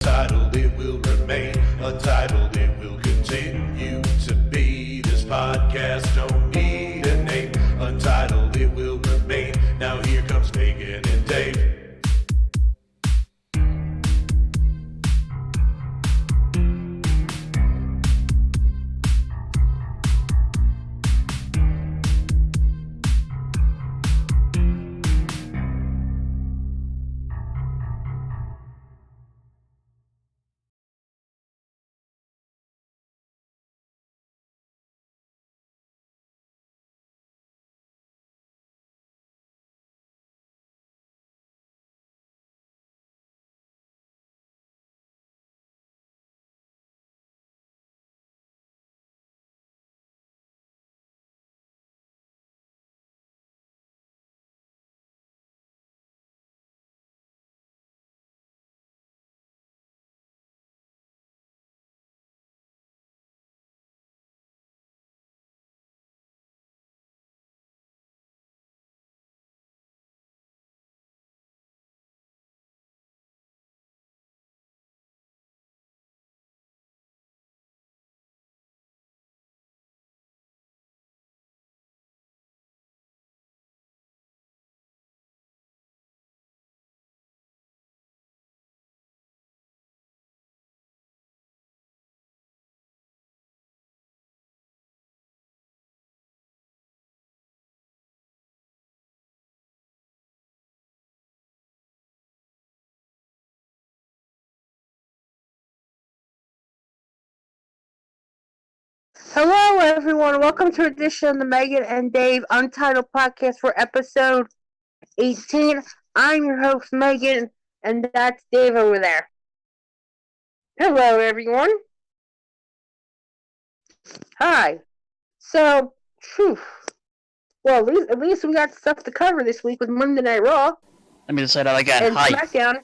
Untitled, it will remain. Untitled, it will continue to be. This podcast don't need a name. Untitled, it will remain. Now here comes Megan and Dave. Hello, everyone. Welcome to an edition of the Megan and Dave Untitled Podcast for episode 18. I'm your host, Megan, and that's Dave over there. Hello, everyone. Hi. So, well, at least we got stuff to cover this week with Monday Night Raw. Let me just say that again. And Hi. SmackDown.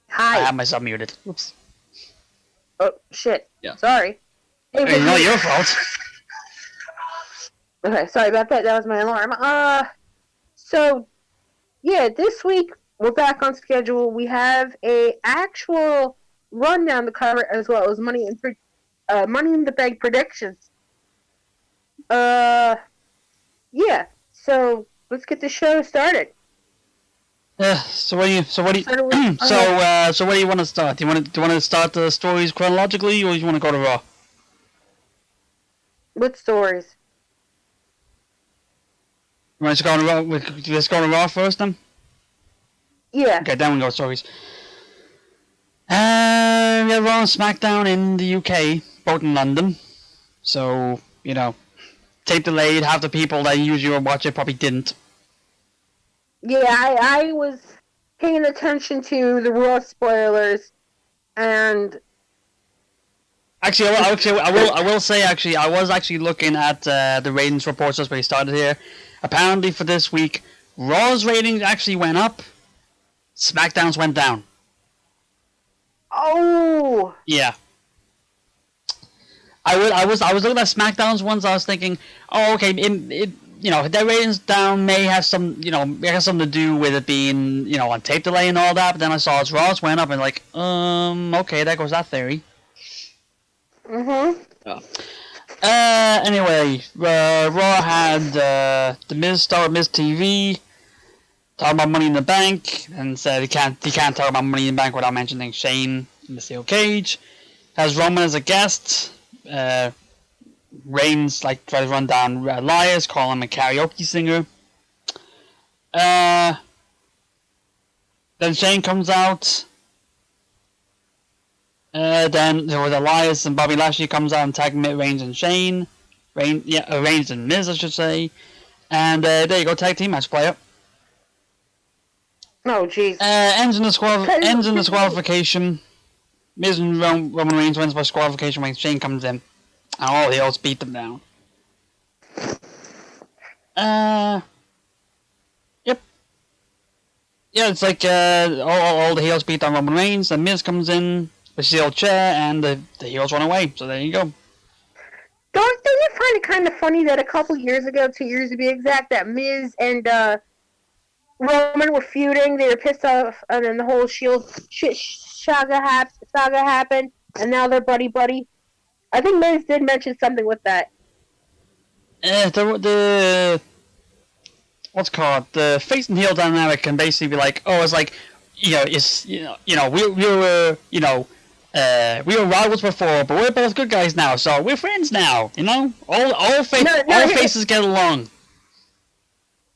Hi. I have myself muted. Oops. Oh, shit. Yeah. Sorry. Hey, not your fault. Okay, sorry about that. That was my alarm. So, yeah, this week we're back on schedule. We have a actual rundown to cover as well as Money in the Bank predictions. Yeah. So let's get the show started. So where do you want to start? Do you want to start the stories chronologically, or do you want to go to Raw? What stories? You want to go to Raw? Let's go to Raw first, then. Yeah. Okay, then we go to stories. We have Raw and SmackDown in the UK, both in London. So tape delayed. Half the people that usually would watch it probably didn't. Yeah, I was paying attention to the Raw spoilers, and Actually, I will say, I was actually looking at the ratings reports as we started here. Apparently, for this week, Raw's ratings actually went up, SmackDown's went down. Oh. Yeah. I was looking at SmackDown's ones. I was thinking, oh, okay, their ratings down may have something to do with it being on tape delay and all that. But then I saw Raw's went up and okay, there goes that theory. Mm-hmm. Anyway, Raw had the Miz start Miz TV, talk about Money in the Bank, and said he can't talk about Money in the Bank without mentioning Shane in the steel cage. Has Roman as a guest. Reigns tries to run down Elias, call him a karaoke singer. Then Shane comes out. Then there was Elias and Bobby Lashley comes out and tag Reigns and Shane. Reigns and Miz, I should say. And there you go, tag team match player. Oh, jeez. Ends in disqualification. Miz and Roman Reigns wins by disqualification when Shane comes in. And all the heels beat them down. Yep. Yeah, it's like all the heels beat down Roman Reigns, and Miz comes in, with the old chair, and the heels run away. So there you go. Don't you find it kind of funny that a couple years ago, 2 years to be exact, that Miz and Roman were feuding. They were pissed off, and then the whole Shield saga happened, and now they're buddy. I think Miz did mention something with that. The what's it called, the face and heel dynamic can basically be like, oh, it's like, we were rivals before, but we're both good guys now, so we're friends now. All faces get along.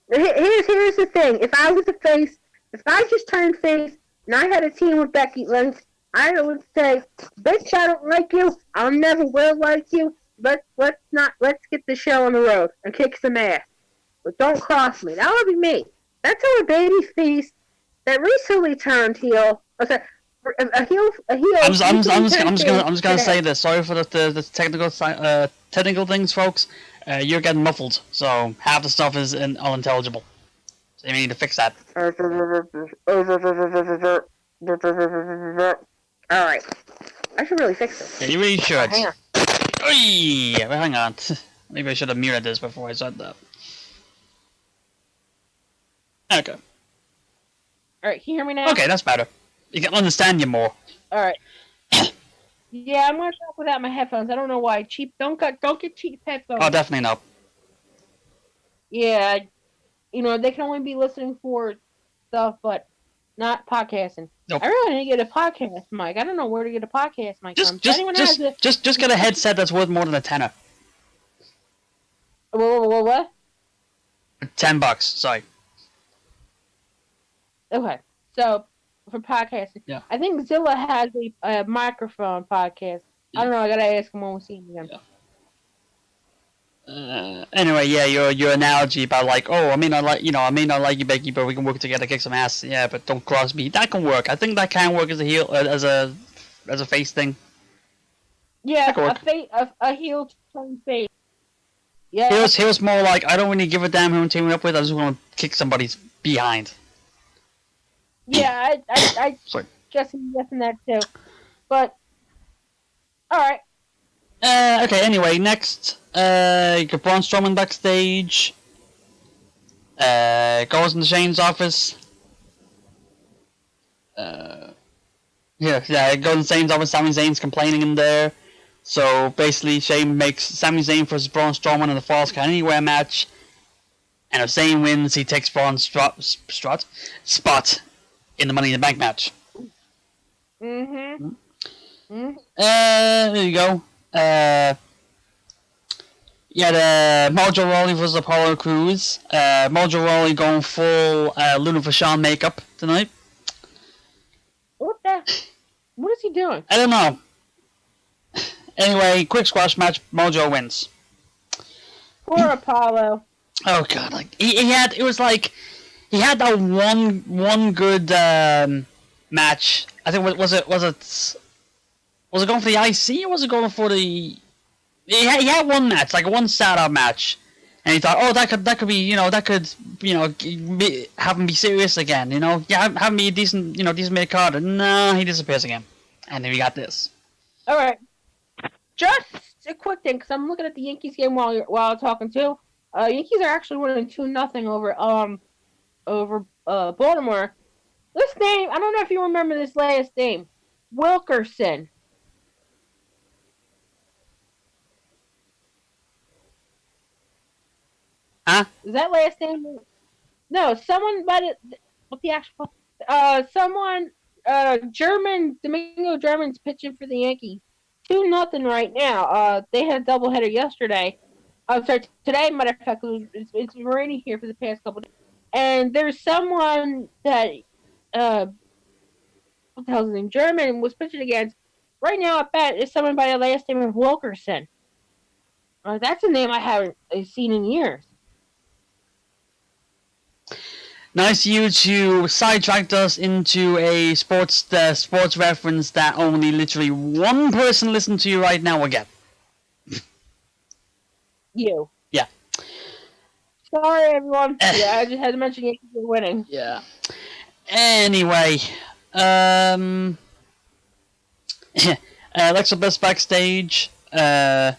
Here's the thing. If I was a face, if I just turned face and I had a team with Becky Lynch, I would say, bitch, I don't like you. I'll never will like you. Let's get the show on the road and kick some ass. But don't cross me. That would be me. That's how a baby face that recently turned heel. Okay, a heel. I'm just gonna say this. Sorry for the technical things, folks. You're getting muffled, so half the stuff is unintelligible. So you need to fix that. All right, I should really fix this. Yeah, you really should. Hang on. Hang on. Maybe I should have muted this before I said that. Okay. Alright, can you hear me now? Okay, that's better. You can understand you more. Alright. Yeah, I'm gonna talk without my headphones. I don't know why. Don't get cheap headphones. Oh, definitely no. Yeah, they can only be listening for stuff, but not podcasting. Nope. I really need to get a podcast mic. I don't know where to get a podcast mic from. Just get a headset that's worth more than a tenner. What? $10, sorry. Okay, so for podcasting, yeah. I think Zilla has a microphone podcast. Yeah. I don't know. I gotta ask him when we see him again. Yeah. Anyway, yeah, your analogy about like, oh, I may not like you, Becky, but we can work together, kick some ass. Yeah, but don't cross me. That can work. I think that can work as a heel, as a face thing. Yeah, a heel turn face. Yeah. Heel's more like, I don't really give a damn who I'm teaming up with. I just want to kick somebody's behind. Yeah, I guessing that too. But alright. Okay, anyway, next you got Braun Strowman backstage. Goes into Shane's office. Goes into Shane's office, Sami Zayn's complaining in there. So basically Shane makes Sami Zayn versus Braun Strowman in the Falls Count Anywhere match. And if Zayn wins, he takes Braun's spot in the Money in the Bank match. Mm-hmm. There you go. The Mojo Rawley versus Apollo Crews. Mojo Rawley going full Luna Vachon makeup tonight. What is he doing? I don't know. Anyway, quick squash match. Mojo wins. Poor Apollo. Oh god, like he had that one good match. I think was it going for the IC or was it going for the? He had one match, like one shout-out match, and he thought, oh, that could be, have him be serious again, have him be a decent mid card. No, he disappears again, and then we got this. All right, just a quick thing, because I'm looking at the Yankees game while I'm talking too. Yankees are actually winning 2-0 over Baltimore. This name, I don't know if you remember this last name, Wilkerson. Huh? Is that last name? No, someone by the actual Domingo German's pitching for the Yankees. 2-0 right now. They had a doubleheader yesterday. I'm sorry, today, matter of fact, it's raining here for the past couple days. And there's someone that, what the hell is his name? German was pitching against. Right now, I bet it's someone by the last name of Wilkerson. That's a name I haven't seen in years. Nice you to sidetracked us into a sports reference that only literally one person listening to you right now will get. You. Yeah. Sorry, everyone. Yeah, I just had to mention Yankees were winning. Yeah. Anyway, Alexa Bliss backstage, but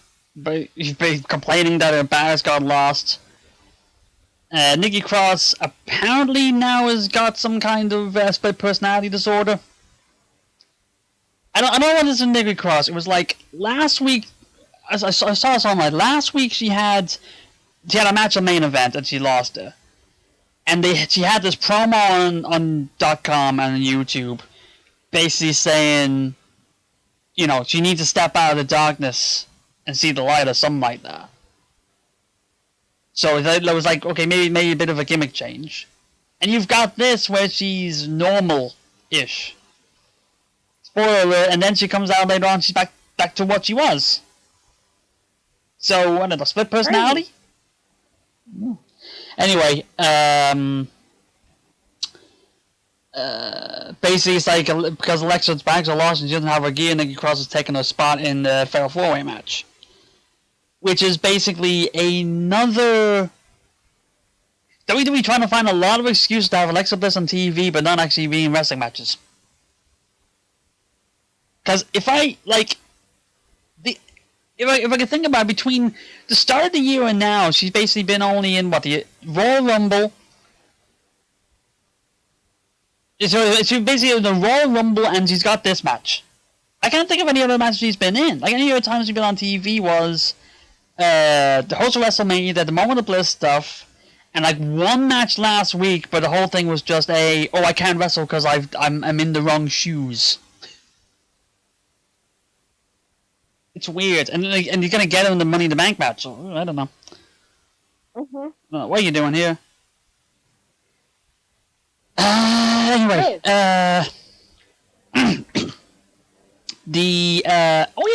he's been complaining that her batters got lost. Nikki Cross apparently now has got some kind of split personality disorder. I don't know what is in Nikki Cross. It was like last week. As I saw this online. Last week she had a match on main event and she lost it. And she had this promo on .com and on YouTube, basically saying, you know, she needs to step out of the darkness and see the light or something like that. So it was like, okay, maybe a bit of a gimmick change. And you've got this where she's normal-ish. Spoiler alert, and then she comes out later on, she's back to what she was. So, what, a split personality? Right. Anyway, basically it's like, because Alexa's bags are lost and she doesn't have her gear, Nikki Cross is taking her spot in the Fatal 4-Way match. Which is basically another... WWE trying to find a lot of excuses to have Alexa Bliss on TV, but not actually be in wrestling matches. Because if I can think about it, between the start of the year and now, she's basically been only in, the Royal Rumble. So she's basically in the Royal Rumble, and she's got this match. I can't think of any other matches she's been in. Like, any other times she's been on TV was... the host of WrestleMania, the Moment of Bliss stuff, and like one match last week, but the whole thing was just I can't wrestle because I'm in the wrong shoes. It's weird, and you're gonna get him in the Money in the Bank match. So I don't know. What are you doing here? Anyway,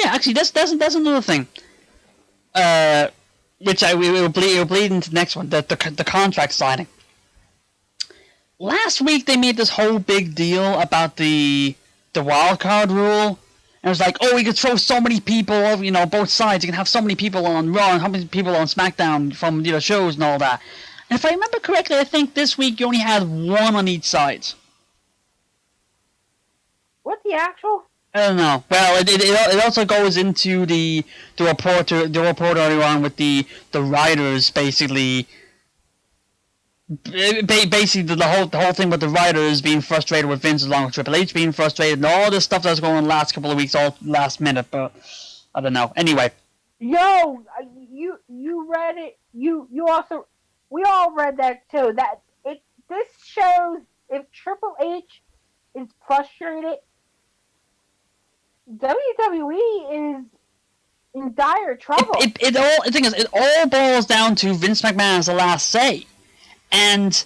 actually, that's another thing. Which we will bleed into the next one, the contract signing. Last week they made this whole big deal about the wild card rule, and it was like, we could throw so many people over, you know, both sides. You can have so many people on Raw and how many people on SmackDown from the shows and all that. And if I remember correctly, I think this week you only had one on each side. What's the actual? I don't know. Well, it also goes into the report earlier on with the writers basically the whole thing with the writers being frustrated with Vince along with Triple H being frustrated and all this stuff that's going on the last couple of weeks, all last minute, but I don't know. Anyway. Yo, you read it. You also, we all read that too. This shows if Triple H is frustrated, WWE is in dire trouble. The thing is, it all boils down to Vince McMahon as the last say, and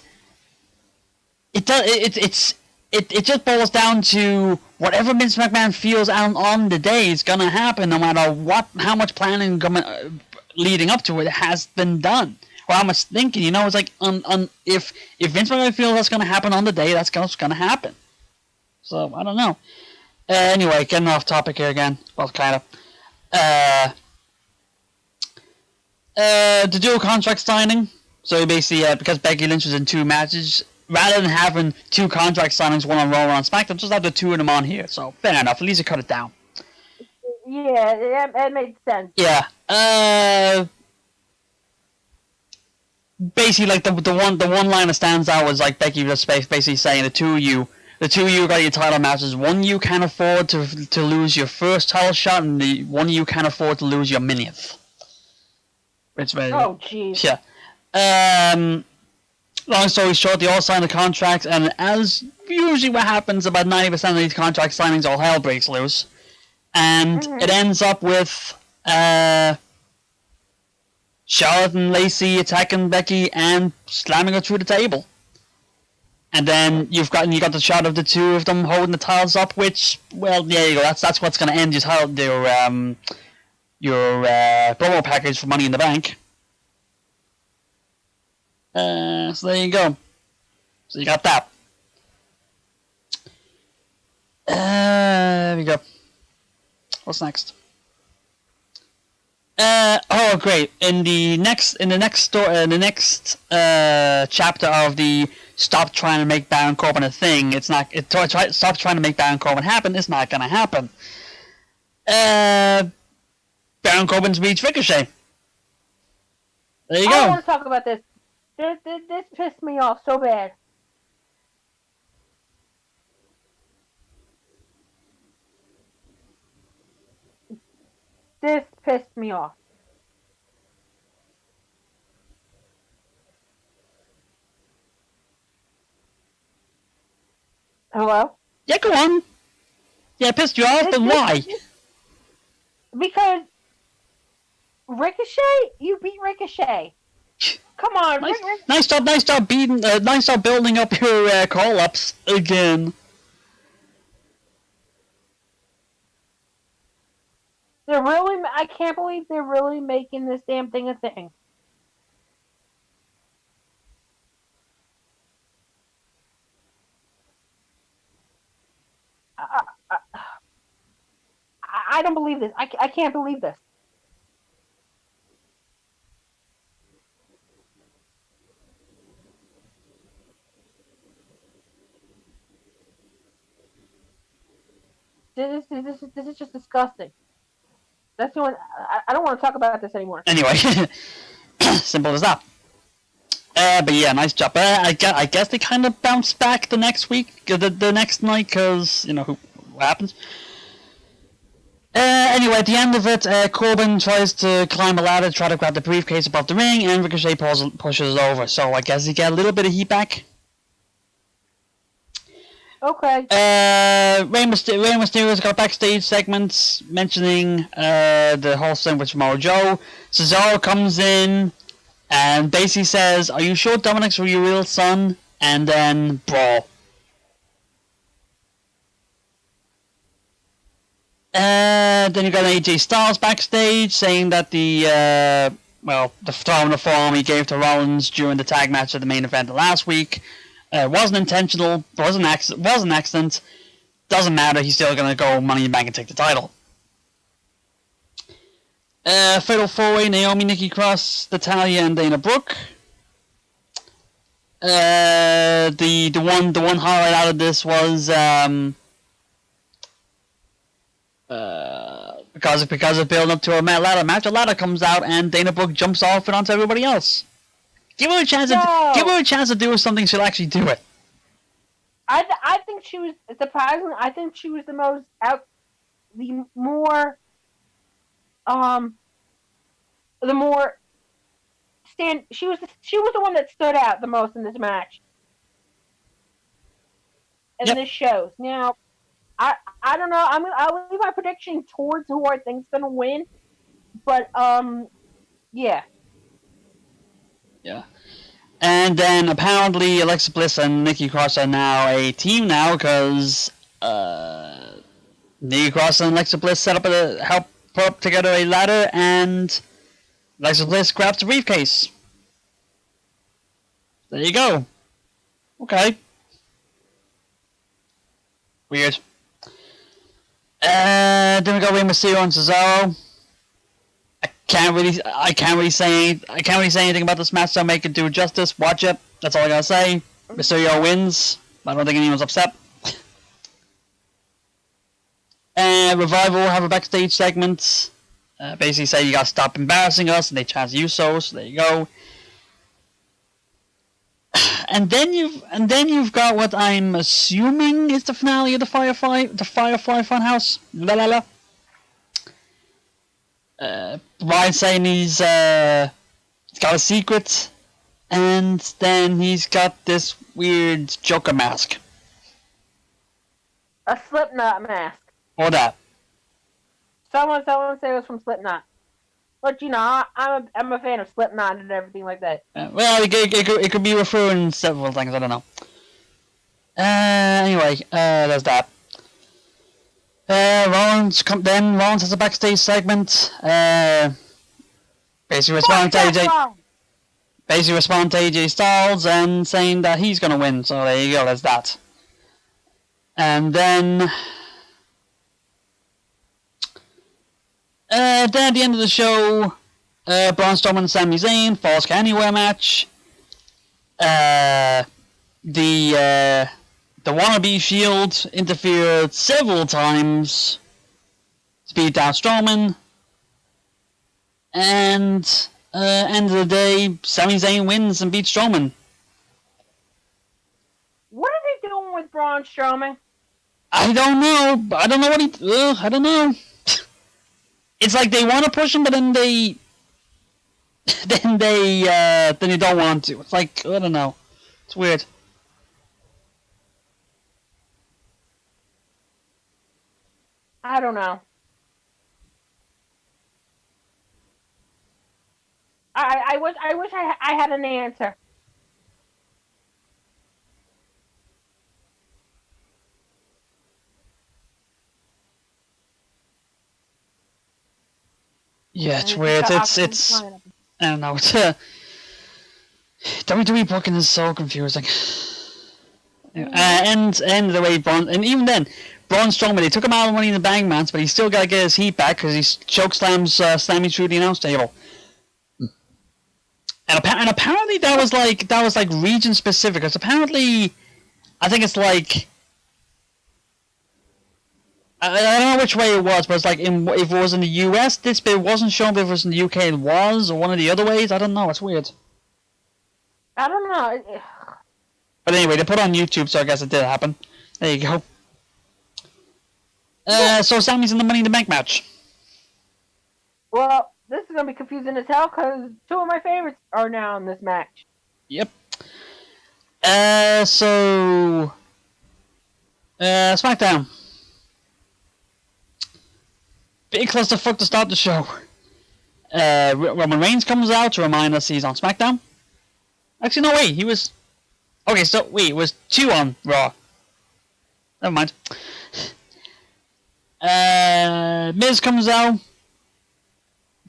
it just boils down to whatever Vince McMahon feels on the day is gonna happen, no matter how much planning leading up to it has been done, or how much thinking. You know, it's like if Vince McMahon feels that's gonna happen on the day, that's gonna happen. So I don't know. Anyway, getting off topic here again. Well, kind of. The dual contract signing. So basically, because Becky Lynch was in 2 matches, rather than having 2 contract signings, one on Raw, one on SmackDown, just have the 2 of them on here. So fair enough. At least you cut it down. Yeah, that made sense. Yeah. Basically, like the one line that stands out was like Becky just basically saying the two of you got your title matches. One you can't afford to lose your first title shot, and the one you can't afford to lose your millionth. It's very. Oh jeez. Yeah. Long story short, they all signed the contract, and as usually what happens, about 90% of these contract signings, all hell breaks loose, and it ends up with Charlotte and Lacey attacking Becky and slamming her through the table. And then you got the shot of the 2 of them holding the titles up, which, well, there you go. That's what's going to end your promo package for Money in the Bank. So there you go. So you got that. There we go. What's next? Great. In the next chapter of the Stop Trying to Make Baron Corbin a Thing, Stop Trying to Make Baron Corbin happen, it's not gonna happen. Baron Corbin's beats Ricochet. There you go. I want to talk about this. This pissed me off so bad. This pissed me off. Hello? Yeah, go on. Yeah, it pissed you off, then why? Because Ricochet, you beat Ricochet. Come on, Nice job building up your call-ups again. I can't believe they're really making this damn thing a thing. I don't believe this. I can't believe this. This is just disgusting. That's the one. I don't want to talk about this anymore. Anyway, simple as that. But yeah, nice job. I guess they kind of bounced back the next week, the next night, because, you know, what happens. Anyway, at the end of it, Corbin tries to climb a ladder to try to grab the briefcase above the ring, and Ricochet pushes it over. So I guess he get a little bit of heat back. Okay. Rey Mysterio's got backstage segments mentioning the whole thing with Samoa Joe. Cesaro comes in and basically says, "Are you sure Dominic's your real son?" And then brawl. Then you got AJ Styles backstage saying that the throwing the forearm he gave to Rollins during the tag match at the main event last week wasn't intentional, was an accident. Doesn't matter, he's still gonna go Money in the Bank and take the title. Fatal 4-Way, Naomi, Nikki Cross, Natalya, and Dana Brooke. The one highlight out of this was because of building up to a ladder match, a ladder comes out and Dana Brooke jumps off it onto everybody else. Give her a chance to do something. She'll actually do it. I think she was surprising. I think she was the more She was the one that stood out the most in this match. And this shows. Now, I don't know. I'll leave my prediction towards who I think's gonna win, but yeah. Yeah. And then apparently Alexa Bliss and Nikki Cross are now a team now because Nikki Cross and Alexa Bliss help put up together a ladder, and Alexa Bliss grabs the briefcase. There you go. Okay. Weird. Then we got Rey Mysterio and Cesaro. I can't really say anything about this match, so make it do justice. Watch it. That's all I gotta say. Mysterio wins. I don't think anyone's upset. Revival have a backstage segment. Basically say you gotta stop embarrassing us, and they chance you so there you go. And then you've got what I'm assuming is the finale of the Firefly Funhouse. La la la. Brian saying he's got a secret, and then he's got this weird Joker mask. A Slipknot mask. Or that. Someone said it was from Slipknot. But, you know, I'm a fan of Slipknot and everything like that. Well, it could be referring several things, I don't know. Anyway, there's that. Rollins has a backstage segment. Basically responding to AJ Styles and saying that he's gonna win. So there you go, there's that. And then at the end of the show, Braun Strowman and Sami Zayn, Falls Count Anywhere match. The wannabe Shield interfered several times to beat down Strowman. And End of the day, Sami Zayn wins and beats Strowman. What are they doing with Braun Strowman? I don't know. I don't know what he. I don't know. It's like they want to push him, but then they don't want to. It's like, I don't know. It's weird. I don't know. I wish I had an answer. Yeah, it's weird. It's I don't know. It's WWE booking is so confusing. And the way and even then, Braun Strowman, they took him out of Money in the Bank match, but he still got to get his heat back because he choke slams Slammy through the announce table. And apparently that was like region specific. Because apparently, I think it's like I don't know which way it was, but it's like if it was in the US, this bit wasn't shown. But if it was in the UK, it was, or one of the other ways. I don't know. It's weird. I don't know. But anyway, they put it on YouTube, so I guess it did happen. There you go. So Sammy's in the Money in the Bank match. Well, this is gonna be confusing as hell because two of my favorites are now in this match. Yep. So SmackDown. Big clusterfuck to start the show. Roman Reigns comes out to remind us he's on SmackDown. Actually, no, wait, he was... Okay, so, wait, it was 2 on Raw. Never mind. Miz comes out.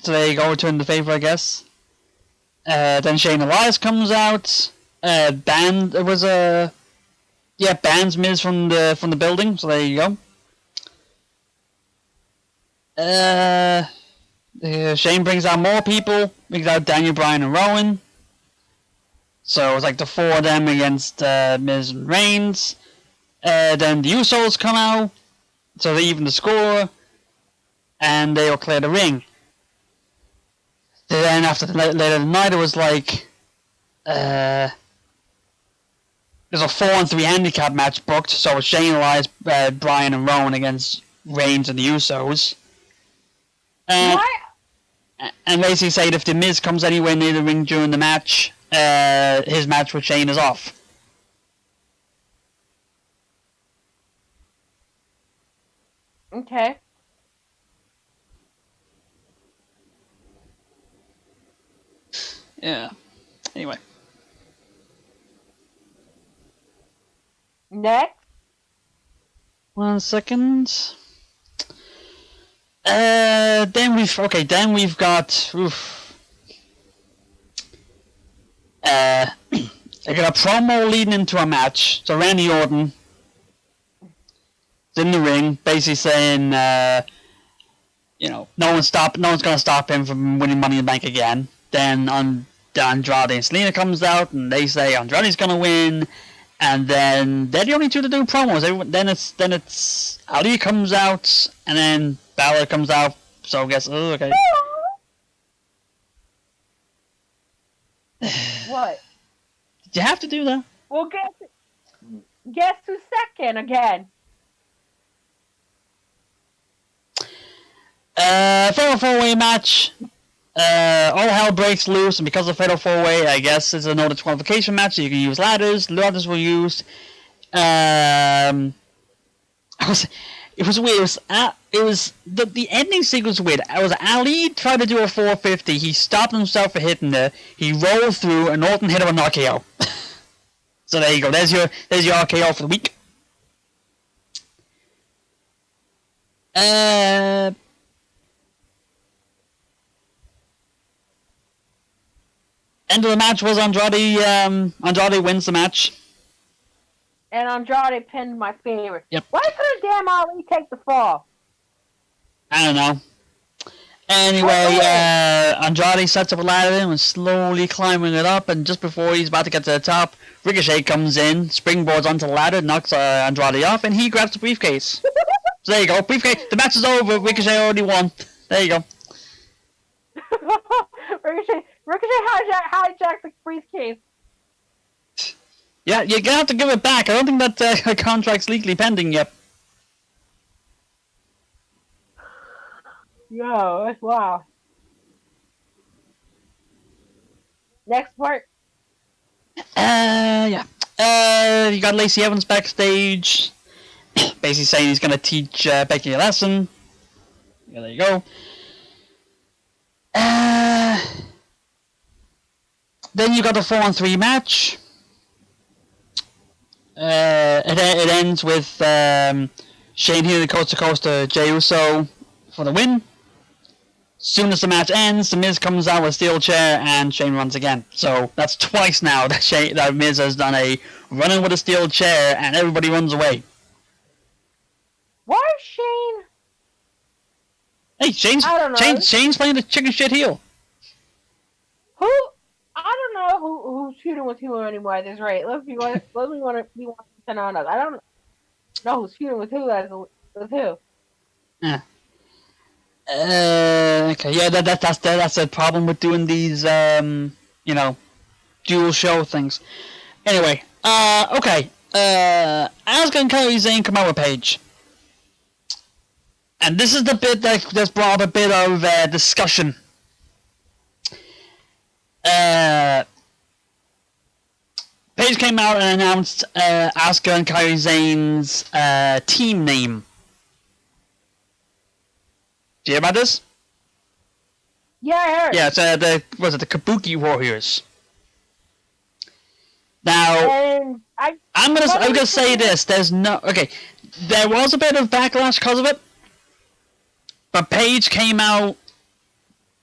So there you go, return the favor, I guess. Then Shane Elias comes out. Bans Miz from the building, so there you go. Shane brings out more people. Brings out Daniel Bryan and Rowan. So it's like the 4 of them against Miz and Reigns. Then the Usos come out. So they even the score. And they'll clear the ring. Then after later in the night, it was like... there's a 4-on-3 handicap match booked. So it's Shane Elias, Bryan and Rowan against Reigns and the Usos. And basically said if the Miz comes anywhere near the ring during the match, his match with Shane is off. Okay. Yeah. Anyway. Next. 1 second. Then we've got I got a promo leading into a match. So Randy Orton is in the ring, basically saying, no one's gonna stop him from winning Money in the Bank again. Then Andrade and Selena comes out, and they say Andrade's gonna win. And then they're the only two to do promos. Then it's Ali comes out, and then Balor comes out. So I guess okay. What? Did you have to do that? Well, guess who's second again? Fatal 4-way match. All hell breaks loose, and because of Fatal 4-way, I guess it's another disqualification match, so you can use ladders. Ladders were used. It was weird. The ending sequence was weird. It was Ali tried to do a 450. He stopped himself from hitting it. He rolled through, and Orton hit him with an RKO. So there you go. There's your RKO for the week. End of the match was Andrade. Andrade wins the match. And Andrade pinned my favorite. Yep. Why couldn't damn Ali take the fall? I don't know. Anyway, Andrade sets up a ladder and was slowly climbing it up, and just before he's about to get to the top, Ricochet comes in, springboards onto the ladder, knocks Andrade off, and he grabs the briefcase. So there you go, briefcase. The match is over. Ricochet already won. There you go. Ricochet could you hijack the briefcase? Yeah, you're gonna have to give it back. I don't think that contract's legally pending yet. Yo, wow. Next part. Yeah. You got Lacey Evans backstage, basically saying he's gonna teach Becky a lesson. Yeah, there you go. Then you got the 4-on-3 match. It ends with Shane hitting the coast to coast to Jey Uso for the win. Soon as the match ends, The Miz comes out with a steel chair and Shane runs again. So that's twice now that Miz has done a running with a steel chair and everybody runs away. Why Shane? Hey, Shane's playing the chicken shit heel. Who? I don't know who's feuding with who anymore. That's right. Let's be honest. I don't know who's feuding with who. Yeah. Okay, yeah, that's a problem with doing these, dual show things. Anyway, okay, Asuka and Kairi Sane come out with Paige. And this is the bit that's brought up a bit of discussion. Paige came out and announced Asuka and Kairi Sane's team name. Do you hear about this? Yeah, I heard. Yeah, it's the Kabuki Warriors. Now, I'm gonna say this. There was a bit of backlash because of it, but Paige came out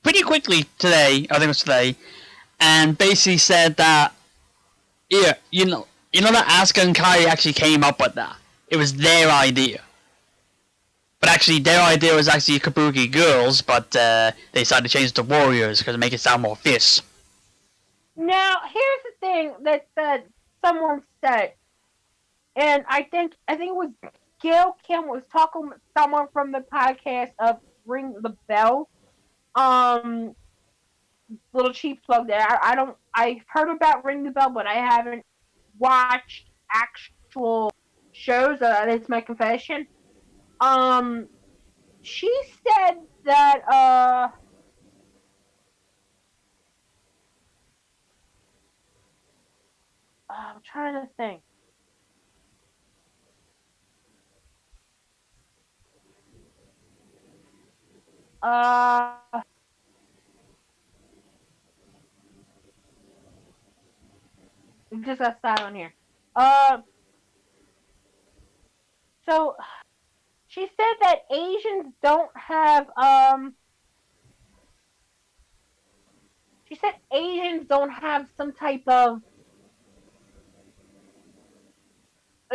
pretty quickly today. I think it was today, and basically said that, yeah, you know that Asuka and Kairi actually came up with that. It was their idea. But actually, their idea was actually Kabuki Girls, but they decided to change it to Warriors because it makes it sound more fierce. Now, here's the thing that someone said, and I think it was Gail Kim was talking with someone from the podcast of Ring the Bell. Little cheap plug there. I've heard about Ring the Bell, but I haven't watched actual shows. That's my confession. She said that, I'm trying to think. We just got silent here. So, she said that Asians don't have, some type of,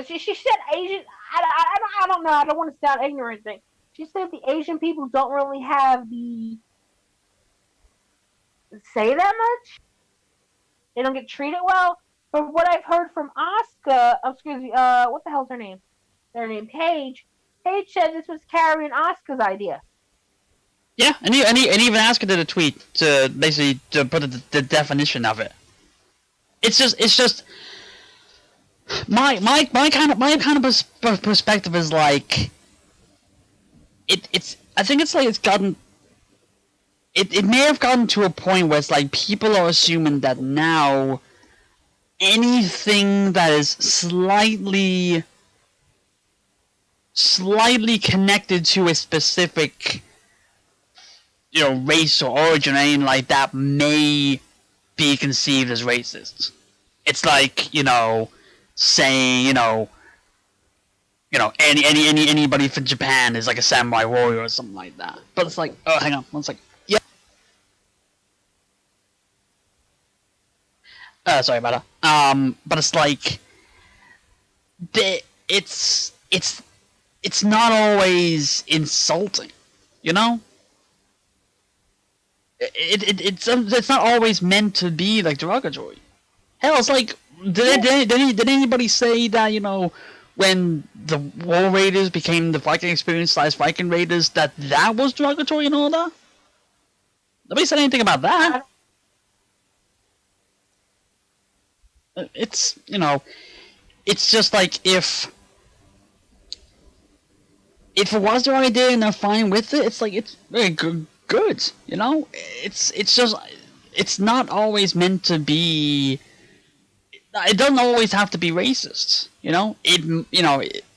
she said Asian, I don't know, I don't want to sound ignorant thing. She said the Asian people don't really have the, say that much? They don't get treated well? But what I've heard from Asuka, what the hell's her name? Her name, Paige. Paige said this was Carrie and Asuka's idea. Yeah, and even Asuka did a tweet to basically to put the definition of it. It's just my kind of perspective is like I think it's like it's gotten it may have gotten to a point where it's like people are assuming that now anything that is slightly connected to a specific, race or origin or anything like that may be conceived as racist. It's like, saying, anybody from Japan is like a samurai warrior or something like that. But it's like, oh, hang on, one second. Yeah. Sorry about that. But it's like, it's not always insulting, It's not always meant to be like derogatory. Hell, it's like did anybody say that when the War Raiders became the Viking Experience / Viking Raiders that was derogatory and all that? Nobody said anything about that. It's, it's just like if it was their idea and they're fine with it, it's like it's very good. It's just it's not always meant to be. It doesn't always have to be racist.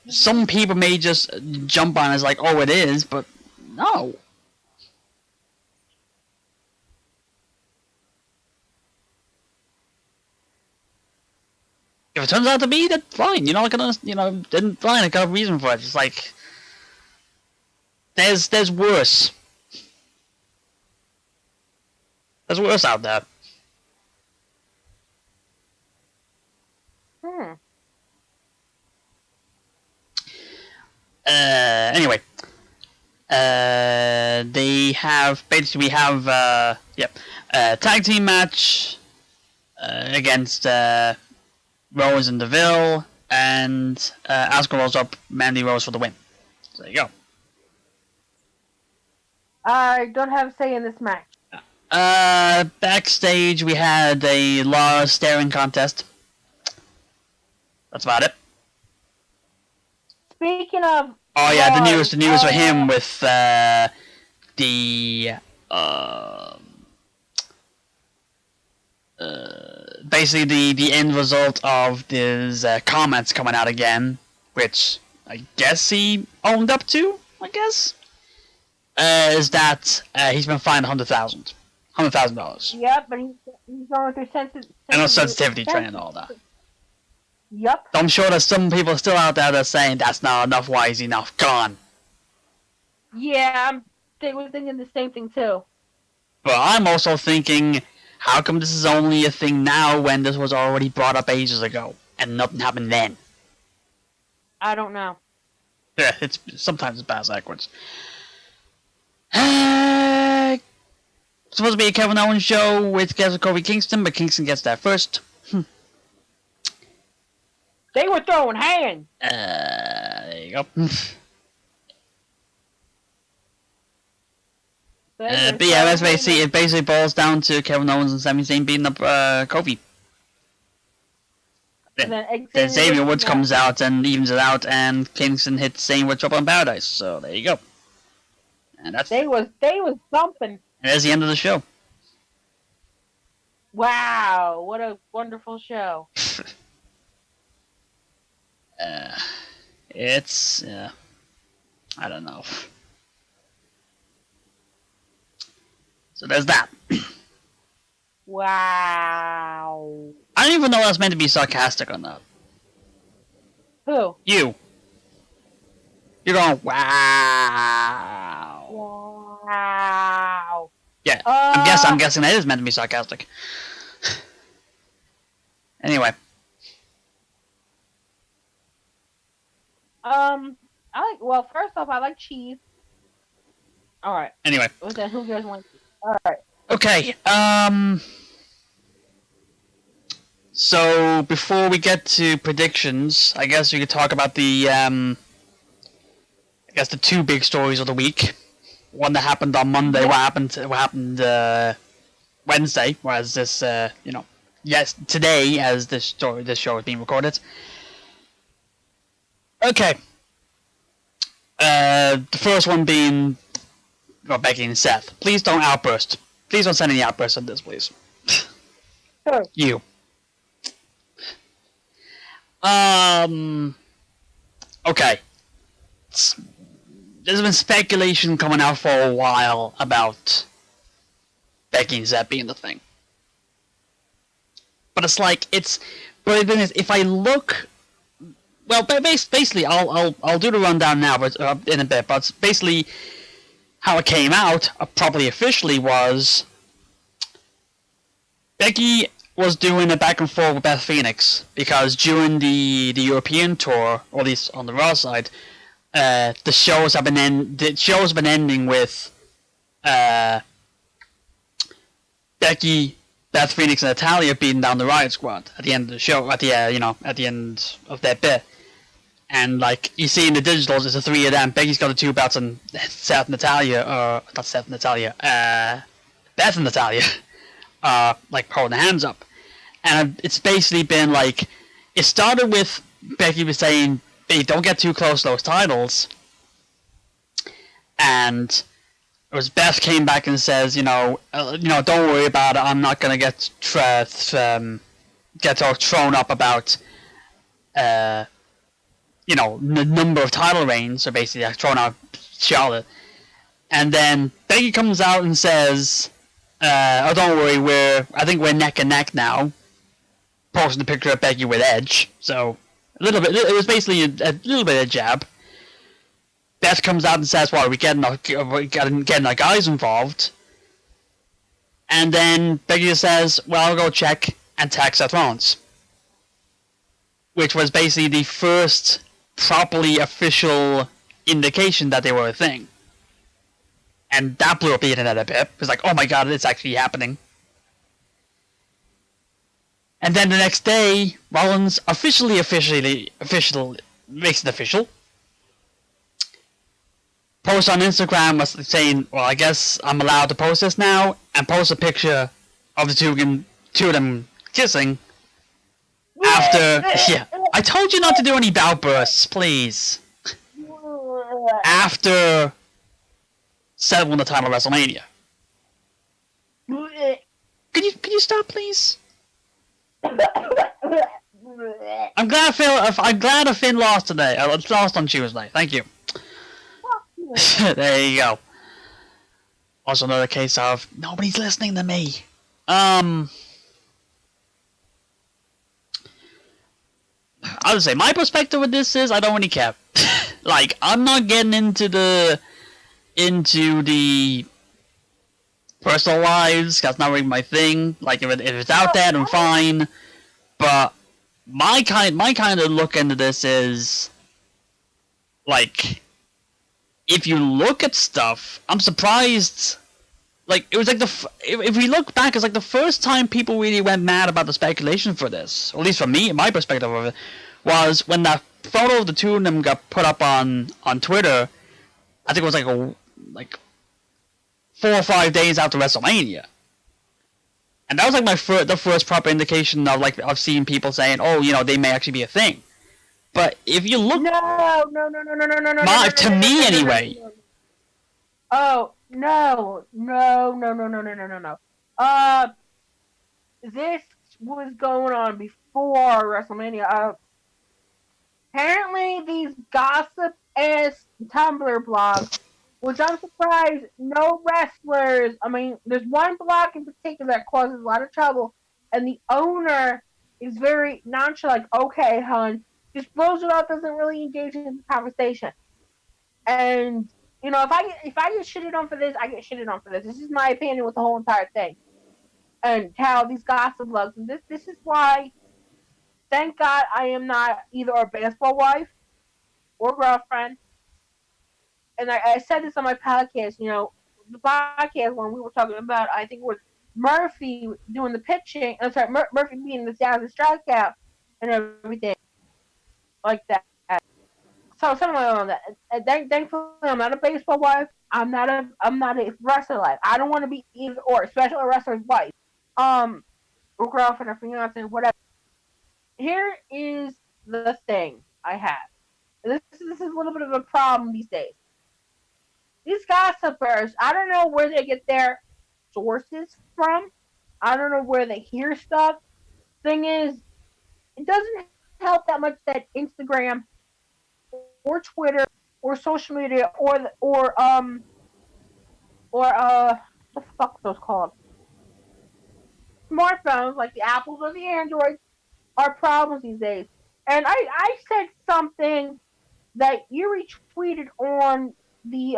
Some people may just jump on it as like, oh, it is, but no. If it turns out to be, that's fine. You're not gonna, then fine. I got a reason for it. It's like there's worse. There's worse out there. Anyway, we have tag team match against Rose and Deville, and Asuka rolls up Mandy Rose for the win. So there you go. I don't have a say in this match. Backstage we had a Laura staring contest. That's about it. Speaking of... Oh yeah, the news for him with basically the end result of his comments coming out again, which I guess he owned up to, is that he's been fined $100,000. Yep, but he's going through sensitivity training and all that. Yep. I'm sure there's some people still out there that's saying that's not enough. Why is he not gone? Yeah, they were thinking the same thing too. But I'm also thinking, how come this is only a thing now when this was already brought up ages ago and nothing happened then? I don't know. Yeah, sometimes it's backwards. Supposed to be a Kevin Owens show with Kofi Kingston, but Kingston gets there first. They were throwing hands. There you go. But yeah, that's basically it. Basically boils down to Kevin Owens and Sami Zayn beating up Kofi. Then Xavier Woods comes out and evens it out, and Kingston hits Zayn with Trouble in Paradise. So there you go. And that's they was thumping. And there's the end of the show. Wow, what a wonderful show. It's I don't know. So there's that. Wow. I don't even know if that's meant to be sarcastic or not. Who? You. You're going, wow. Wow. Yeah, I'm guessing that is meant to be sarcastic. Anyway. First off, I like cheese. Alright. Anyway. Who doesn't want cheese? Alright. Okay, so before we get to predictions, I guess we could talk about the the two big stories of the week. One that happened on Monday, what happened Wednesday, whereas this today as this show is being recorded. Okay. The first one being Becky and Seth. Please don't outburst. Please don't send any outbursts on this, please. Sure. You. Okay. There's been speculation coming out for a while about Becky and Seth being the thing. But it's like, but if I look, well, basically, I'll do the rundown now, but in a bit. But basically, how it came out, probably officially, was Becky was doing a back and forth with Beth Phoenix because during the European tour, or at least on the Raw side, the shows have been ending with Becky, Beth Phoenix, and Natalya beating down the Riot Squad at the end of the show, at the end of their bit. And like you see in the digitals, it's the three of them. Becky's got the two belts, and Beth and Natalya, like holding their hands up. And it's basically been like, it started with Becky was saying, hey, don't get too close to those titles. And it was Beth came back and says, don't worry about it. I'm not gonna get all thrown up about, the number of title reigns. So basically, thrown out Charlotte. And then Becky comes out and says, "Oh, don't worry. I think we're neck and neck now." Posting the picture of Becky with Edge. So a little bit. It was basically a little bit of a jab. Beth comes out and says, "Well, we're getting our guys involved." And then Becky says, "Well, I'll go check and text Seth Rollins," which was basically the first properly official indication that they were a thing. And that blew up the internet a bit. It was like, oh my god, it's actually happening. And then the next day, Rollins officially makes it official. Post on Instagram was saying, well, I guess I'm allowed to post this now, and post a picture of the two of them kissing. After, yeah, I told you not to do any bow bursts, please. After Seth won the title of WrestleMania. Could you stop, please? I'm glad Finn lost today. Lost on Tuesday. Thank you. There you go. Also another case of nobody's listening to me. I would say my perspective with this is I don't really care. Like, I'm not getting into the personal lives. That's not really my thing. Like, if it's out there, then fine. But my kind of look into this is, like, if you look at stuff, I'm surprised. Like, it was like if we look back, it's like the first time people really went mad about the speculation for this, or at least for me, my perspective of it, was when that photo of the two of them got put up on Twitter. I think it was like 4 or 5 days after WrestleMania, and that was like the first proper indication of like I've seen people saying, oh, they may actually be a thing. But if you look, no, to me anyway. Oh no! This was going on before WrestleMania. Apparently, these gossip-ass Tumblr blogs, which I'm surprised no wrestlers. I mean, there's one blog in particular that causes a lot of trouble, and the owner is very nonchalant. Like, okay, hon, just blows it off. Doesn't really engage in the conversation. And if I get shitted on for this, I get shitted on for this. This is my opinion with the whole entire thing, and how these gossip blogs. And this is why. Thank God I am not either a baseball wife or girlfriend. And I said this on my podcast, the podcast when we were talking about, I think it was Murphy doing the pitching. I'm sorry, Murphy being the Dallas strikeout and everything like that. So something like that. And thankfully, I'm not a baseball wife. I'm not a wrestler wife. I don't want to be either or, especially a wrestler's wife, or girlfriend or fiance, whatever. Here is the thing I have. This is a little bit of a problem these days. These gossipers, I don't know where they get their sources from. I don't know where they hear stuff. Thing is, it doesn't help that much that Instagram or Twitter or social media or what the fuck are those called? Smartphones like the Apples or the Androids are problems these days. And I said something that you retweeted on the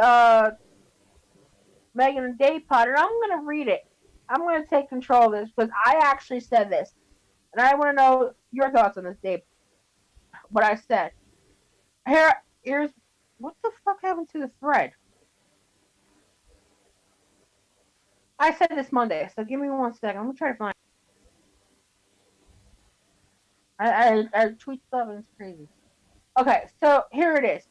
Megan and Dave pod, and I'm going to read it. I'm going to take control of this because I actually said this. And I want to know your thoughts on this, Dave. What I said. Here's what the fuck happened to the thread? I said this Monday, so give me 1 second. I'm going to try to find it. I tweet stuff and it's crazy. Okay, so here it is.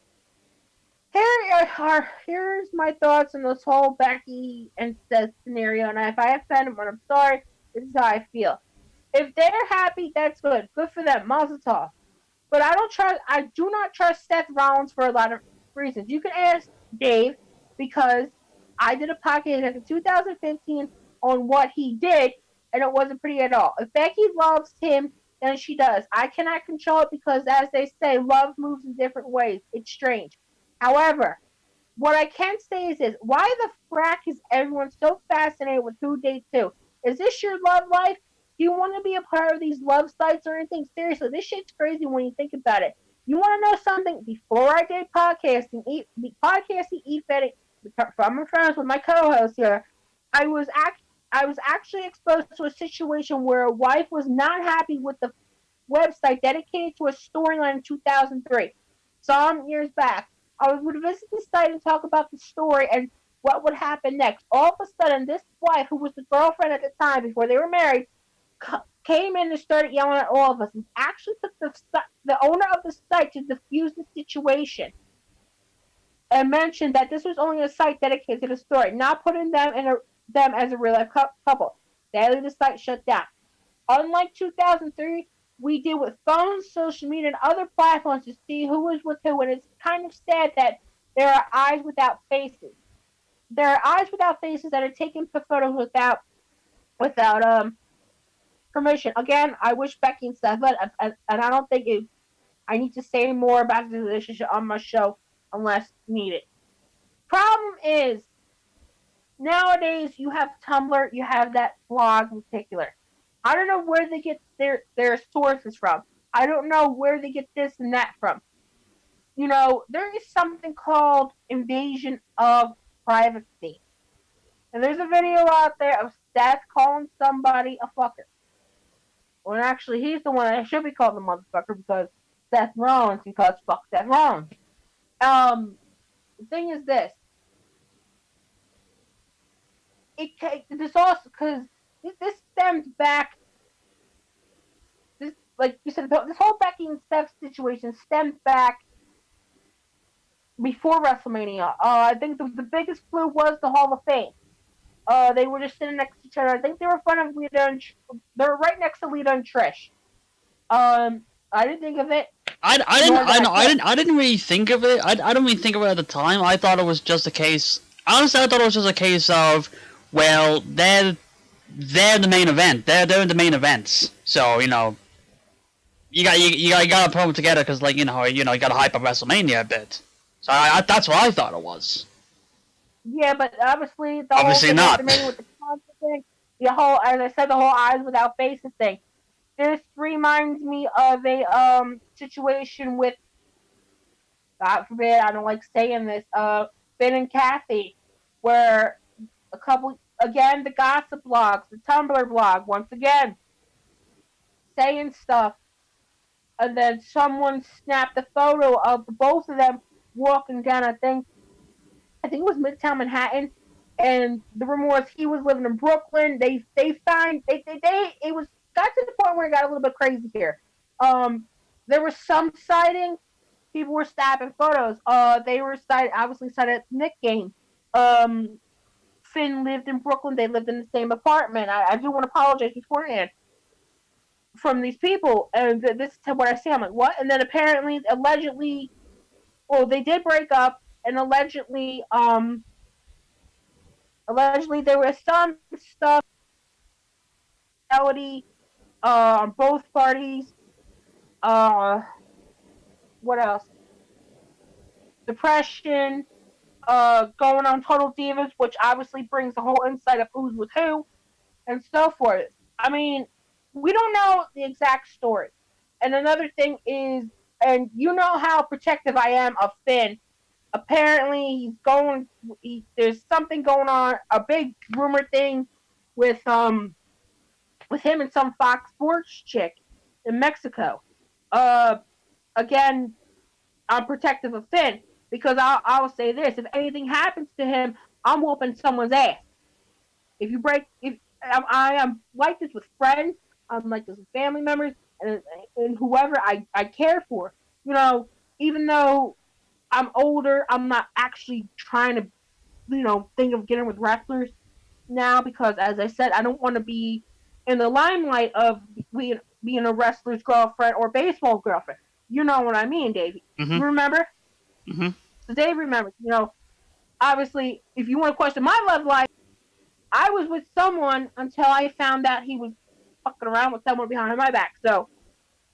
Here's my thoughts on this whole Becky and Seth scenario. And if I offend them, I'm sorry. This is how I feel. If they're happy, that's good. Good for them. Mazel tov. But I do not trust Seth Rollins for a lot of reasons. You can ask Dave, because I did a podcast in 2015 on what he did, and it wasn't pretty at all. If Becky loves him, then she does. I cannot control it because, as they say, love moves in different ways. It's strange. However, what I can say is this: why the frack is everyone so fascinated with who dates who? Is this your love life? Do you want to be a part of these love sites or anything? Seriously, this shit's crazy when you think about it. You want to know something? Before I did podcasting, e-fetting, from friends with my co-host here, I was actually exposed to a situation where a wife was not happy with the website dedicated to a storyline in 2003, some years back. I would visit the site and talk about the story and what would happen next. All of a sudden, this wife, who was the girlfriend at the time before they were married, came in and started yelling at all of us, and actually took the owner of the site to defuse the situation, and mentioned that this was only a site dedicated to the story, not putting them as a real life couple. Sadly, the site shut down. Unlike 2003, we deal with phones, social media, and other platforms to see who is with who, and it's kind of sad that there are eyes without faces. There are eyes without faces that are taking photos without permission. Again, I wish Becky and Seth, and I don't think I need to say more about the relationship on my show unless needed. Problem is, nowadays you have Tumblr, you have that blog in particular. I don't know where they get their sources from. I don't know where they get this and that from. You know, there is something called invasion of privacy. And there's a video out there of Seth calling somebody a fucker. Well, actually, he's the one that should be called the motherfucker, because Seth Rollins, because fuck Seth Rollins. The thing is this. This also, because this stems back, this, like you said, this whole Becky and Seth situation stems back before WrestleMania. I think the biggest clue was the Hall of Fame. They were just sitting next to each other. I think they were in front of Lita and they were right next to Lita and Trish. I didn't think of it. I didn't really think of it. I don't really think of it at the time. I thought it was just a case. Honestly, I thought it was just a case of, well, they're the main event. They're the main events. So, you know, you gotta put them together because, like, you gotta hype up WrestleMania a bit. So that's what I thought it was. Yeah, but obviously Obviously not. With the concert thing, the whole, as I said, the whole eyes without faces thing. This reminds me of a situation with, God forbid, I don't like saying this, Finn and Kathy, where a couple, again, the gossip blogs, the Tumblr blog, once again, saying stuff, and then someone snapped a photo of both of them walking down, I think it was Midtown Manhattan, and the rumor was he was living in Brooklyn. It was got to the point where it got a little bit crazy here. There was some sighting. People were snapping photos. They were obviously sighted at the Knicks game. Finn lived in Brooklyn. They lived in the same apartment. I do want to apologize beforehand from these people. And this is what I say. I'm like, what? And then apparently, allegedly, well, they did break up, and allegedly there was some stuff on both parties. What else? Depression, going on Total Divas, which obviously brings the whole insight of who's with who, and so forth. I mean, we don't know the exact story. And another thing is, and you know how protective I am of Finn. Apparently, there's something going on, a big rumor thing with him and some Fox Sports chick in Mexico. Again, I'm protective of Finn because I will say this: if anything happens to him, I'm whooping someone's ass. I am like this with friends, I'm like this with family members, and whoever I care for. You know, even though I'm older, I'm not actually trying to, think of getting with wrestlers now because, as I said, I don't want to be in the limelight of being a wrestler's girlfriend or baseball girlfriend. You know what I mean, Davey. Mm-hmm. You remember? Mm-hmm. So Dave remembers. You know, obviously, if you want to question my love life, I was with someone until I found out he was fucking around with someone behind my back. So,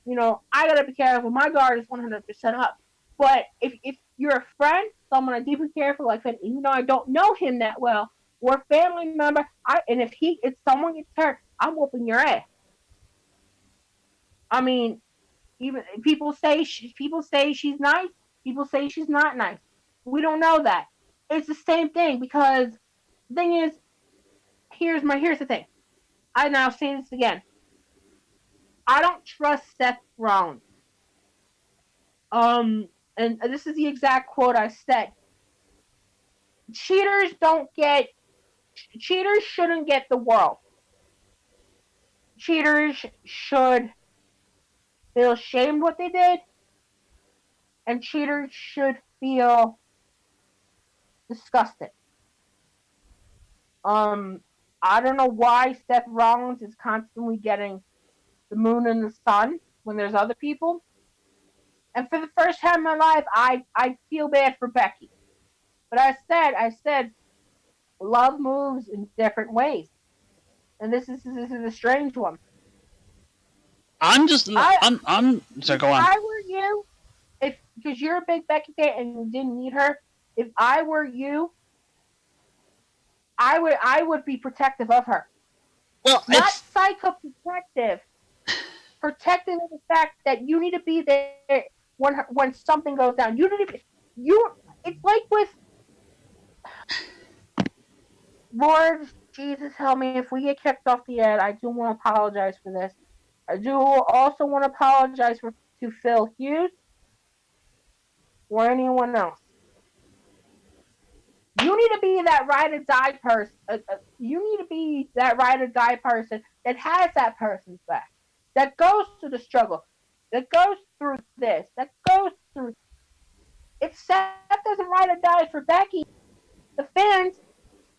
you know, I gotta be careful. My guard is 100% up. But if you're a friend, someone I deeply care for, like that, even though I don't know him that well, or a family member, and if someone gets hurt, I'm whooping your ass. I mean, even people say she's nice. People say she's not nice. We don't know that. It's the same thing because the thing is, here's the thing. I now say this again. I don't trust Seth Rollins. And this is the exact quote I said. Cheaters shouldn't get the world. Cheaters should feel ashamed what they did, and cheaters should feel disgusted. I don't know why Seth Rollins is constantly getting the moon and the sun when there's other people. And for the first time in my life, I feel bad for Becky. But I said, love moves in different ways, and this is a strange one. I'm so go on. If I were you, because you're a big Becky fan and you didn't need her, if I were you, I would be protective of her. Well, not psychoprotective. Protective of the fact that you need to be there when something goes down. You need to be, it's like with Lord Jesus, help me if we get kicked off the air. I do want to apologize for this. I do also want to apologize to Phil Hughes or anyone else. You need to be that ride or die person. You need to be that ride or die person that has that person's back, that goes through the struggle, that goes through this, that goes through. If Seth doesn't ride or die for Becky, the fans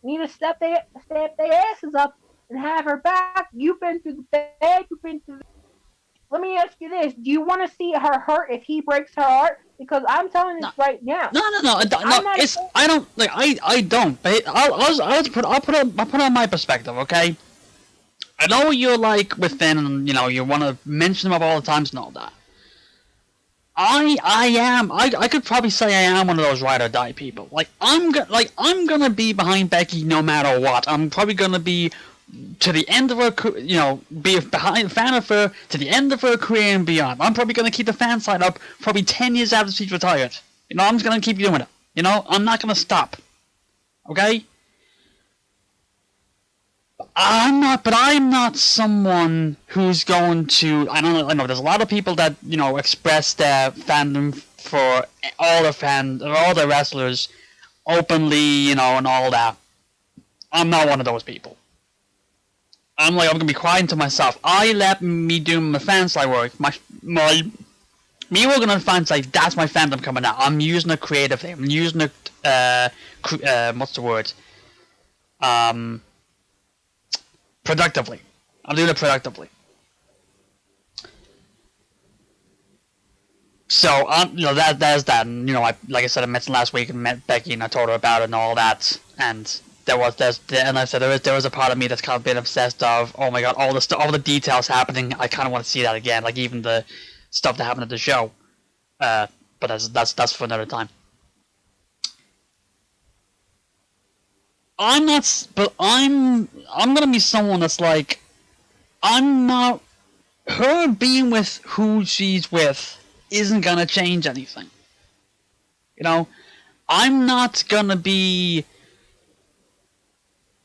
need to step their asses up and have her back. You've been through the bad. You've been through. Let me ask you this: do you want to see her hurt if he breaks her heart? Because I'm telling you right now. No. I don't like. I don't. But I'll put on my perspective. Okay. I know what you're like with Finn, and you want to mention him up all the times and all that. I could probably say I am one of those ride or die people. I'm gonna be behind Becky no matter what. I'm probably gonna be to the end of her, be a fan of her to the end of her career and beyond. I'm probably gonna keep the fan side up probably 10 years after she's retired. I'm just gonna keep doing it. I'm not gonna stop. Okay? I'm not someone who's going to. I know. There's a lot of people that express their fandom for all the wrestlers openly, and all that. I'm not one of those people. I'm gonna be quiet to myself. I let me do my fan side work. Me working on fan side. That's my fandom coming out. I'm using a creative thing. I'm using a what's the word? Productively. I'm doing it productively. So, that's that. And, like I said, I mentioned last week and met Becky and I told her about it and all that. And there was a part of me that's kind of been obsessed of, oh my god, all the details happening. I kind of want to see that again, like even the stuff that happened at the show. But that's for another time. I'm gonna be someone that's like, I'm not. Her being with who she's with isn't gonna change anything. I'm not gonna be.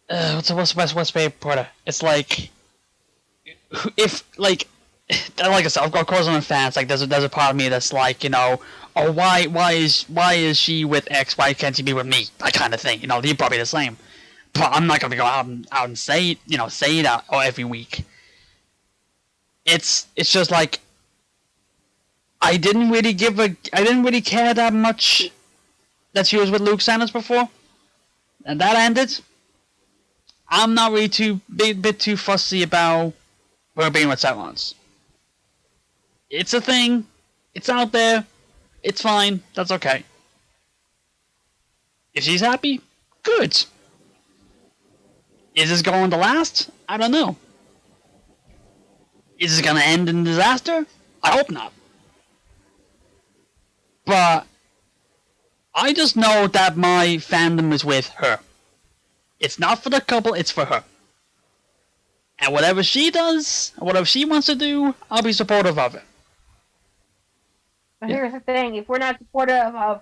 What's the best way to put it? It's like, if like I said, of course I'm a fan. It's like there's a part of me that's like, oh, why is she with X? Why can't she be with me? That kind of thing. You're probably the same. But I'm not gonna go out and say that every week. It's just like I didn't really care that much that she was with Luke Sanders before, and that ended. I'm not really bit too fussy about for being with Seth Rollins. It's a thing. It's out there. It's fine. That's okay. If she's happy, good. Is this going to last? I don't know. Is this going to end in disaster? I hope not. But I just know that my fandom is with her. It's not for the couple, it's for her. And whatever she does, whatever she wants to do, I'll be supportive of it. But here's the thing, if we're not supportive of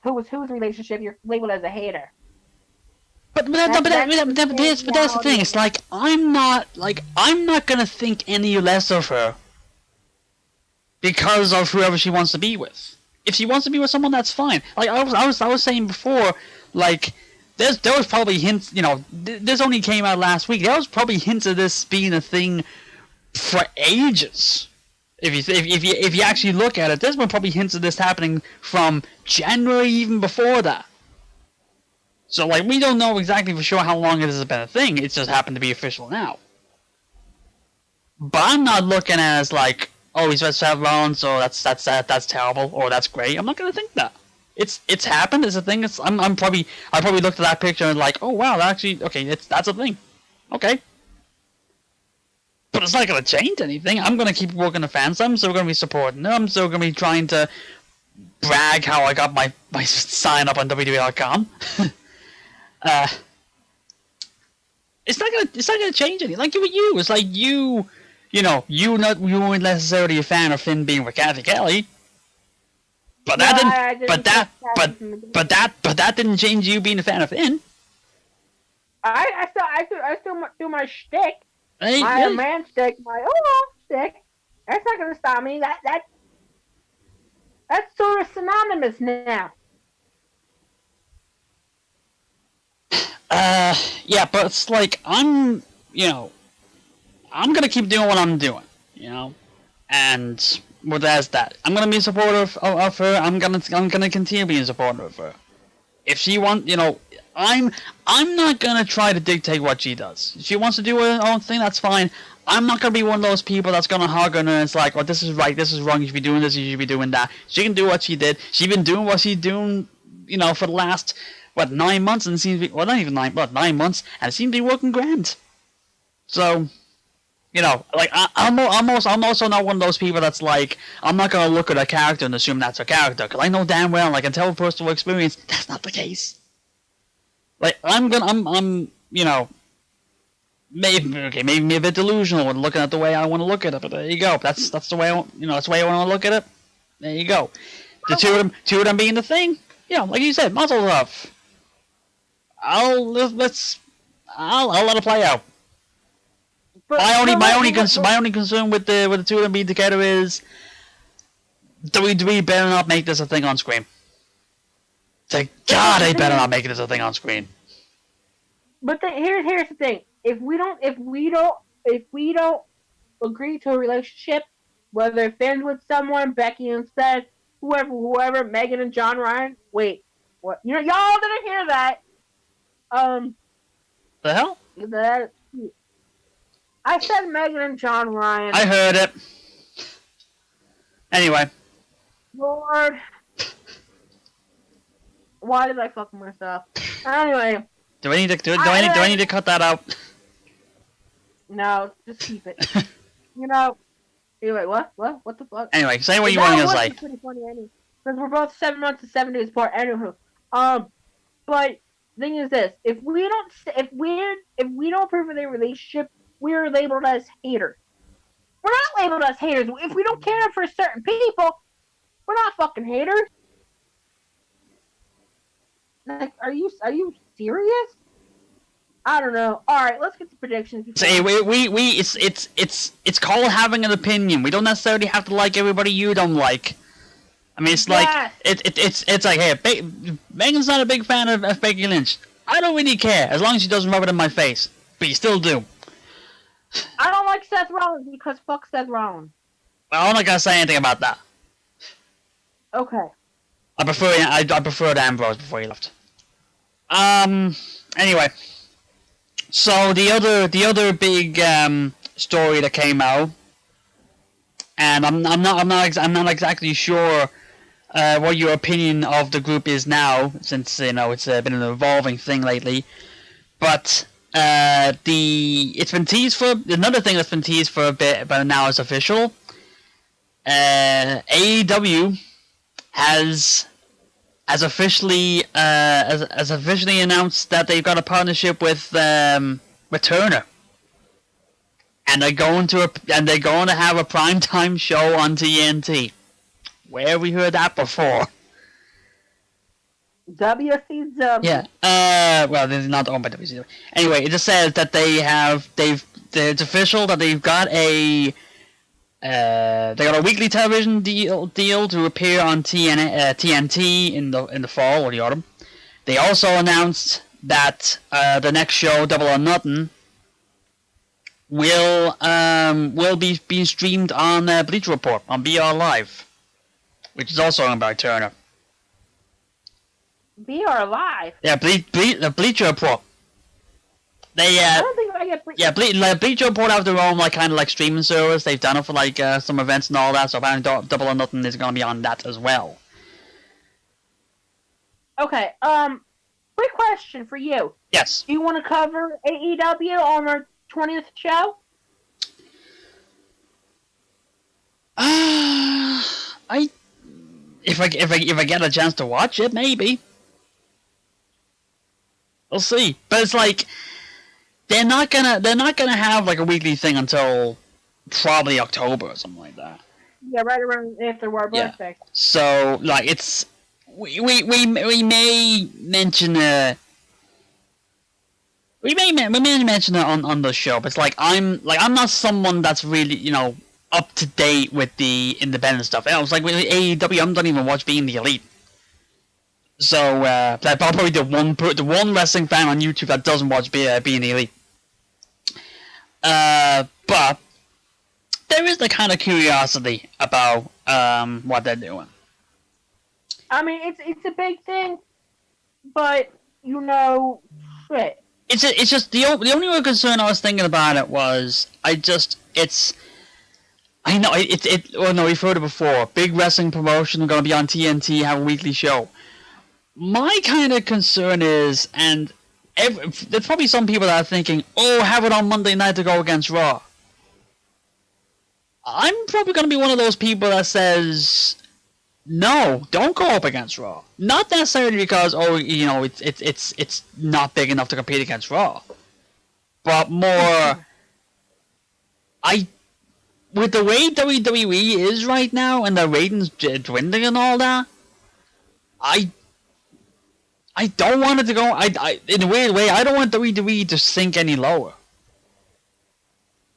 whose relationship, you're labeled as a hater. But that's the thing. It's like I'm not gonna think any less of her because of whoever she wants to be with. If she wants to be with someone, that's fine. Like I was saying before, like there was probably hints. You know, this only came out last week. There was probably hints of this being a thing for ages. If you actually look at it, there's been probably hints of this happening from January, even before that. So, like, we don't know exactly for sure how long it has been a thing. It's just happened to be official now. But I'm not looking at it as like, oh, he's with Seth Rollins, so that's terrible, or that's great. I'm not gonna think that. It's happened. It's a thing. I probably looked at that picture and like, oh wow, that's a thing. Okay. But it's not gonna change anything. I'm gonna keep working the fans. I'm still gonna be supporting them. I'm still gonna be trying to brag how I got my sign up on WWE.com. It's not gonna change anything. Like with you, it's like you weren't necessarily a fan of Finn being with Kathy Kelly, but that didn't change you being a fan of Finn. I still do my shtick, Hey, my man shtick, my shtick. That's not gonna stop me. That's sort of synonymous now. Yeah, but it's like I'm gonna keep doing what I'm doing, and that's that. I'm gonna be supportive of her. I'm gonna continue being supportive of her. If she wants, I'm not gonna try to dictate what she does. If she wants to do her own thing, that's fine. I'm not gonna be one of those people that's gonna hog on her and it's like, oh, this is right, this is wrong. You should be doing this, you should be doing that. She can do what she did. She's been doing what she's doing, for the last 9 months, and it seems to be, well, not even 9 months, and it seems to be working grand. So, like I'm also not one of those people that's like, I'm not gonna look at a character and assume that's her character, because I know damn well, like, until personal experience, that's not the case. Like maybe a bit delusional when looking at the way I want to look at it, but there you go. That's the way that's the way I want to look at it. There you go. The two of them being the thing, like you said, muzzle love. I'll let it play out. But my only concern with the two of them being together is WWE better not make this a thing on screen. Thank God they better not make this a thing on screen. But here's the thing: if we don't agree to a relationship, whether Finn's with someone, Becky and Seth, whoever, Megan and John Ryan. Wait, what? Y'all didn't hear that. The hell? I said Megan and John Ryan. I heard it. Anyway. Lord. Why did I fuck myself? Anyway. Do I need to cut that out? No, just keep it. Anyway, what the fuck? Anyway, say what you want to say. Pretty funny, anyway. Because we're both 7 months and 7 days apart. Anywho, but thing is this: if we don't approve of their relationship, we're labeled as haters. We're not labeled as haters. If we don't care for certain people, we're not fucking haters. Like, are you serious? I don't know. All right, let's get to predictions. Say it's called having an opinion. We don't necessarily have to like everybody you don't like. I mean, it's like it's like, hey, Megan's not a big fan of Becky Lynch. I don't really care as long as she doesn't rub it in my face. But you still do. I don't like Seth Rollins because fuck Seth Rollins. Well, I'm not gonna say anything about that. Okay. I preferred Ambrose before he left. Anyway, so the other big story that came out, and I'm not exactly sure what your opinion of the group is now, since it's been an evolving thing lately. But it's been teased for another thing that's been teased for a bit, but now it's official. AEW has officially announced that they've got a partnership with Turner, and they're going to have a primetime show on TNT. Where have we heard that before? WCW. Yeah. Well, they're not owned by WCW. Anyway, it just says that it's official that they've got a weekly television deal to appear on TNT in the fall or the autumn. They also announced that the next show, Double or Nothing, will be being streamed on Bleacher Report on BR Live, which is also owned by Turner. BR Live? Yeah, Bleacher Report. I don't think I get Bleacher Report have their own kind of streaming service. They've done it for some events and all that. So apparently, Double or Nothing is going to be on that as well. Okay. Quick question for you. Yes. Do you want to cover AEW on our 20th show? If I get a chance to watch it, maybe. We'll see. But it's they're not gonna have a weekly thing until probably October or something like that. Yeah, right around after our birthday. Yeah. So it's we may mention we may mention it on the show, but it's I'm not someone that's really up to date with the independent stuff. With AEW, I don't even watch Being the Elite. So I'm probably the one wrestling fan on YouTube that doesn't watch Being the Elite. But there is the kind of curiosity about what they're doing. I mean, it's a big thing, but shit. It's just the only real concern I was thinking about it was we've heard it before. Big wrestling promotion going to be on TNT, have a weekly show. My kind of concern is, and there's probably some people that are thinking, have it on Monday night to go against Raw. I'm probably going to be one of those people that says, no, don't go up against Raw. Not necessarily because, it's not big enough to compete against Raw. But more, with the way WWE is right now, and the ratings dwindling and all that, I don't want it to go. In a weird way, I don't want WWE to sink any lower.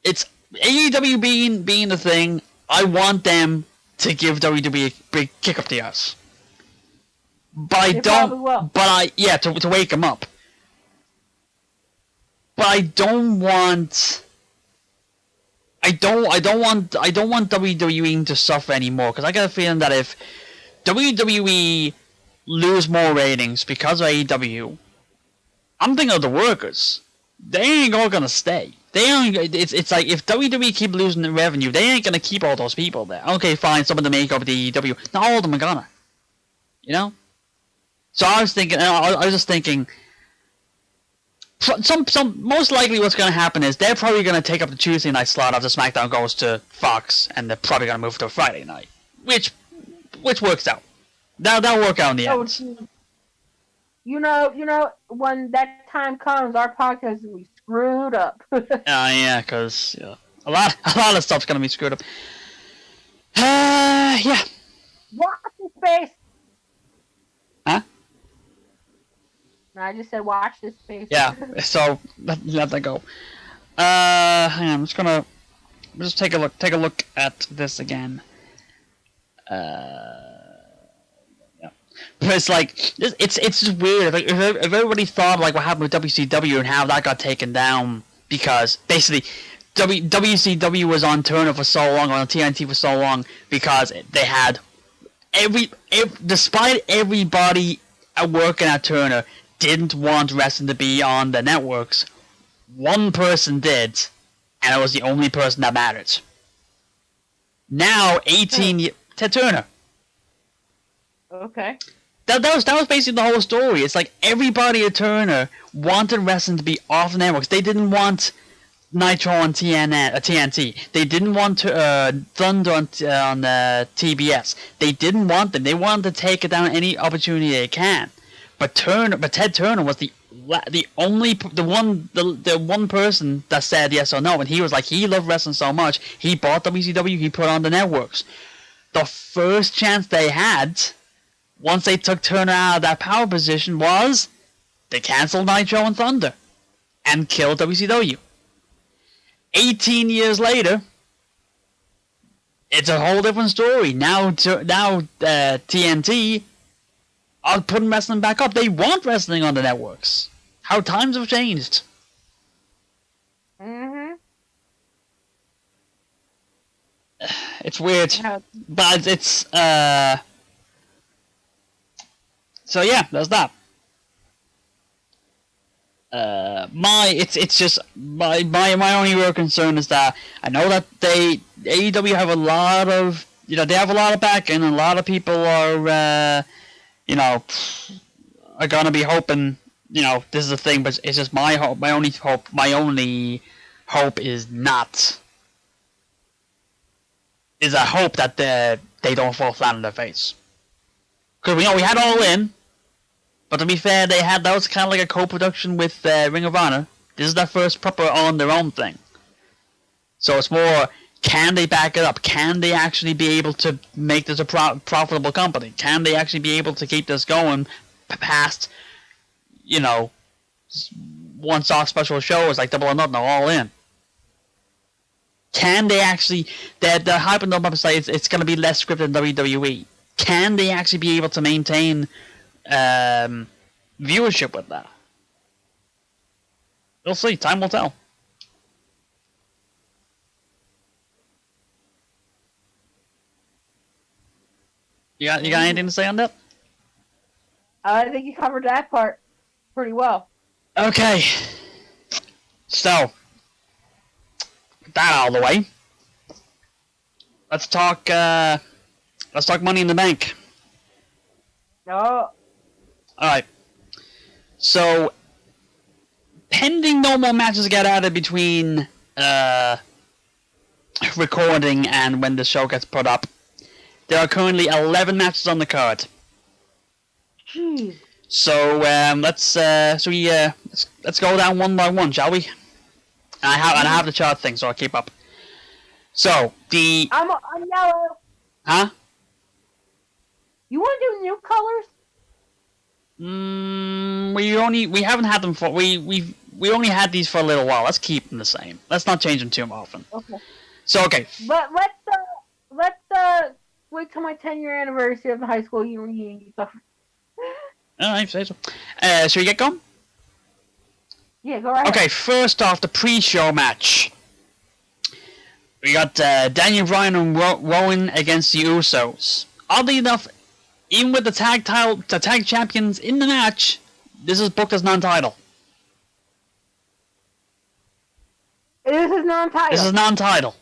It's AEW being the thing. I want them to give WWE a big kick up the ass. But I don't. But to wake them up. But I don't want. I don't want WWE to suffer anymore, because I got a feeling that if WWE lose more ratings because of AEW, I'm thinking of the workers. They ain't all gonna stay. It's if WWE keep losing the revenue, they ain't gonna keep all those people there. Okay, fine, some of them may go to the AEW. Not all of them are gonna. So I was just thinking. Some most likely what's gonna happen is they're probably gonna take up the Tuesday night slot after SmackDown goes to Fox, and they're probably gonna move to a Friday night, which works out. That'll work out in the end. When that time comes, our podcast will be screwed up. Yeah, because a lot of stuff's gonna be screwed up. Yeah. Watch this space. Huh? No, I just said watch this space. Yeah. So let that go. Hang on. I'm just take a look at this again. But it's it's just weird. If everybody thought what happened with WCW and how that got taken down, because basically WCW was on Turner for so long, on TNT for so long, because they had despite everybody working at Turner didn't want wrestling to be on the networks, one person did, and it was the only person that mattered. Now, Ted Turner. Okay. That was basically the whole story. It's like everybody at Turner wanted wrestling to be off the networks. They didn't want Nitro on TNT. They didn't want Thunder on TBS. They didn't want them. They wanted to take it down any opportunity they can. But Ted Turner was the one person that said yes or no, and he was like, he loved wrestling so much, he bought WCW, he put on the networks. The first chance they had, once they took Turner out of that power position, was they canceled Nitro and Thunder and killed WCW. 18 years later, it's a whole different story. Now TNT are putting wrestling back up. They want wrestling on the networks. How times have changed. Mm-hmm. It's weird, but it's so yeah, there's that. It's just my only real concern is that I know that AEW have a lot of, they have a lot of backing, and a lot of people are are gonna be hoping, this is the thing, but it's just my hope. My only hope is a hope that they don't fall flat on their face. Because we had All In, but to be fair, that was kind of like a co-production with Ring of Honor. This is their first proper on their own thing. So it's more, can they back it up? Can they actually be able to make this a profitable company? Can they actually be able to keep this going past, one-off special shows like Double or Nothing or All In? Can they actually, they're hyping them up and say it's going to be less scripted than WWE. Can they actually be able to maintain viewership with that? We'll see. Time will tell. You got anything to say on that? I think you covered that part pretty well. Okay. So, with that out of the way, let's talk Money in the Bank. No. Alright. So, pending no more matches get added between recording and when the show gets put up, there are currently 11 matches on the card. Jeez. So let's go down one by one, shall we? I have the chart thing, so I'll keep up. So I'm yellow. Huh? You want to do new colors? We haven't had them for we only had these for a little while. Let's keep them the same. Let's not change them too often. Okay. So okay. But let's wait till my 10-year anniversary of the high school reunion stuff. Alright, say so. Should we get going? Yeah, go right Okay, ahead. first off, the pre-show match. We got Daniel Bryan and Rowan against the Usos. Oddly enough, even with the tag champions in the match, this is booked as non-title. This is non-title. This is non-title.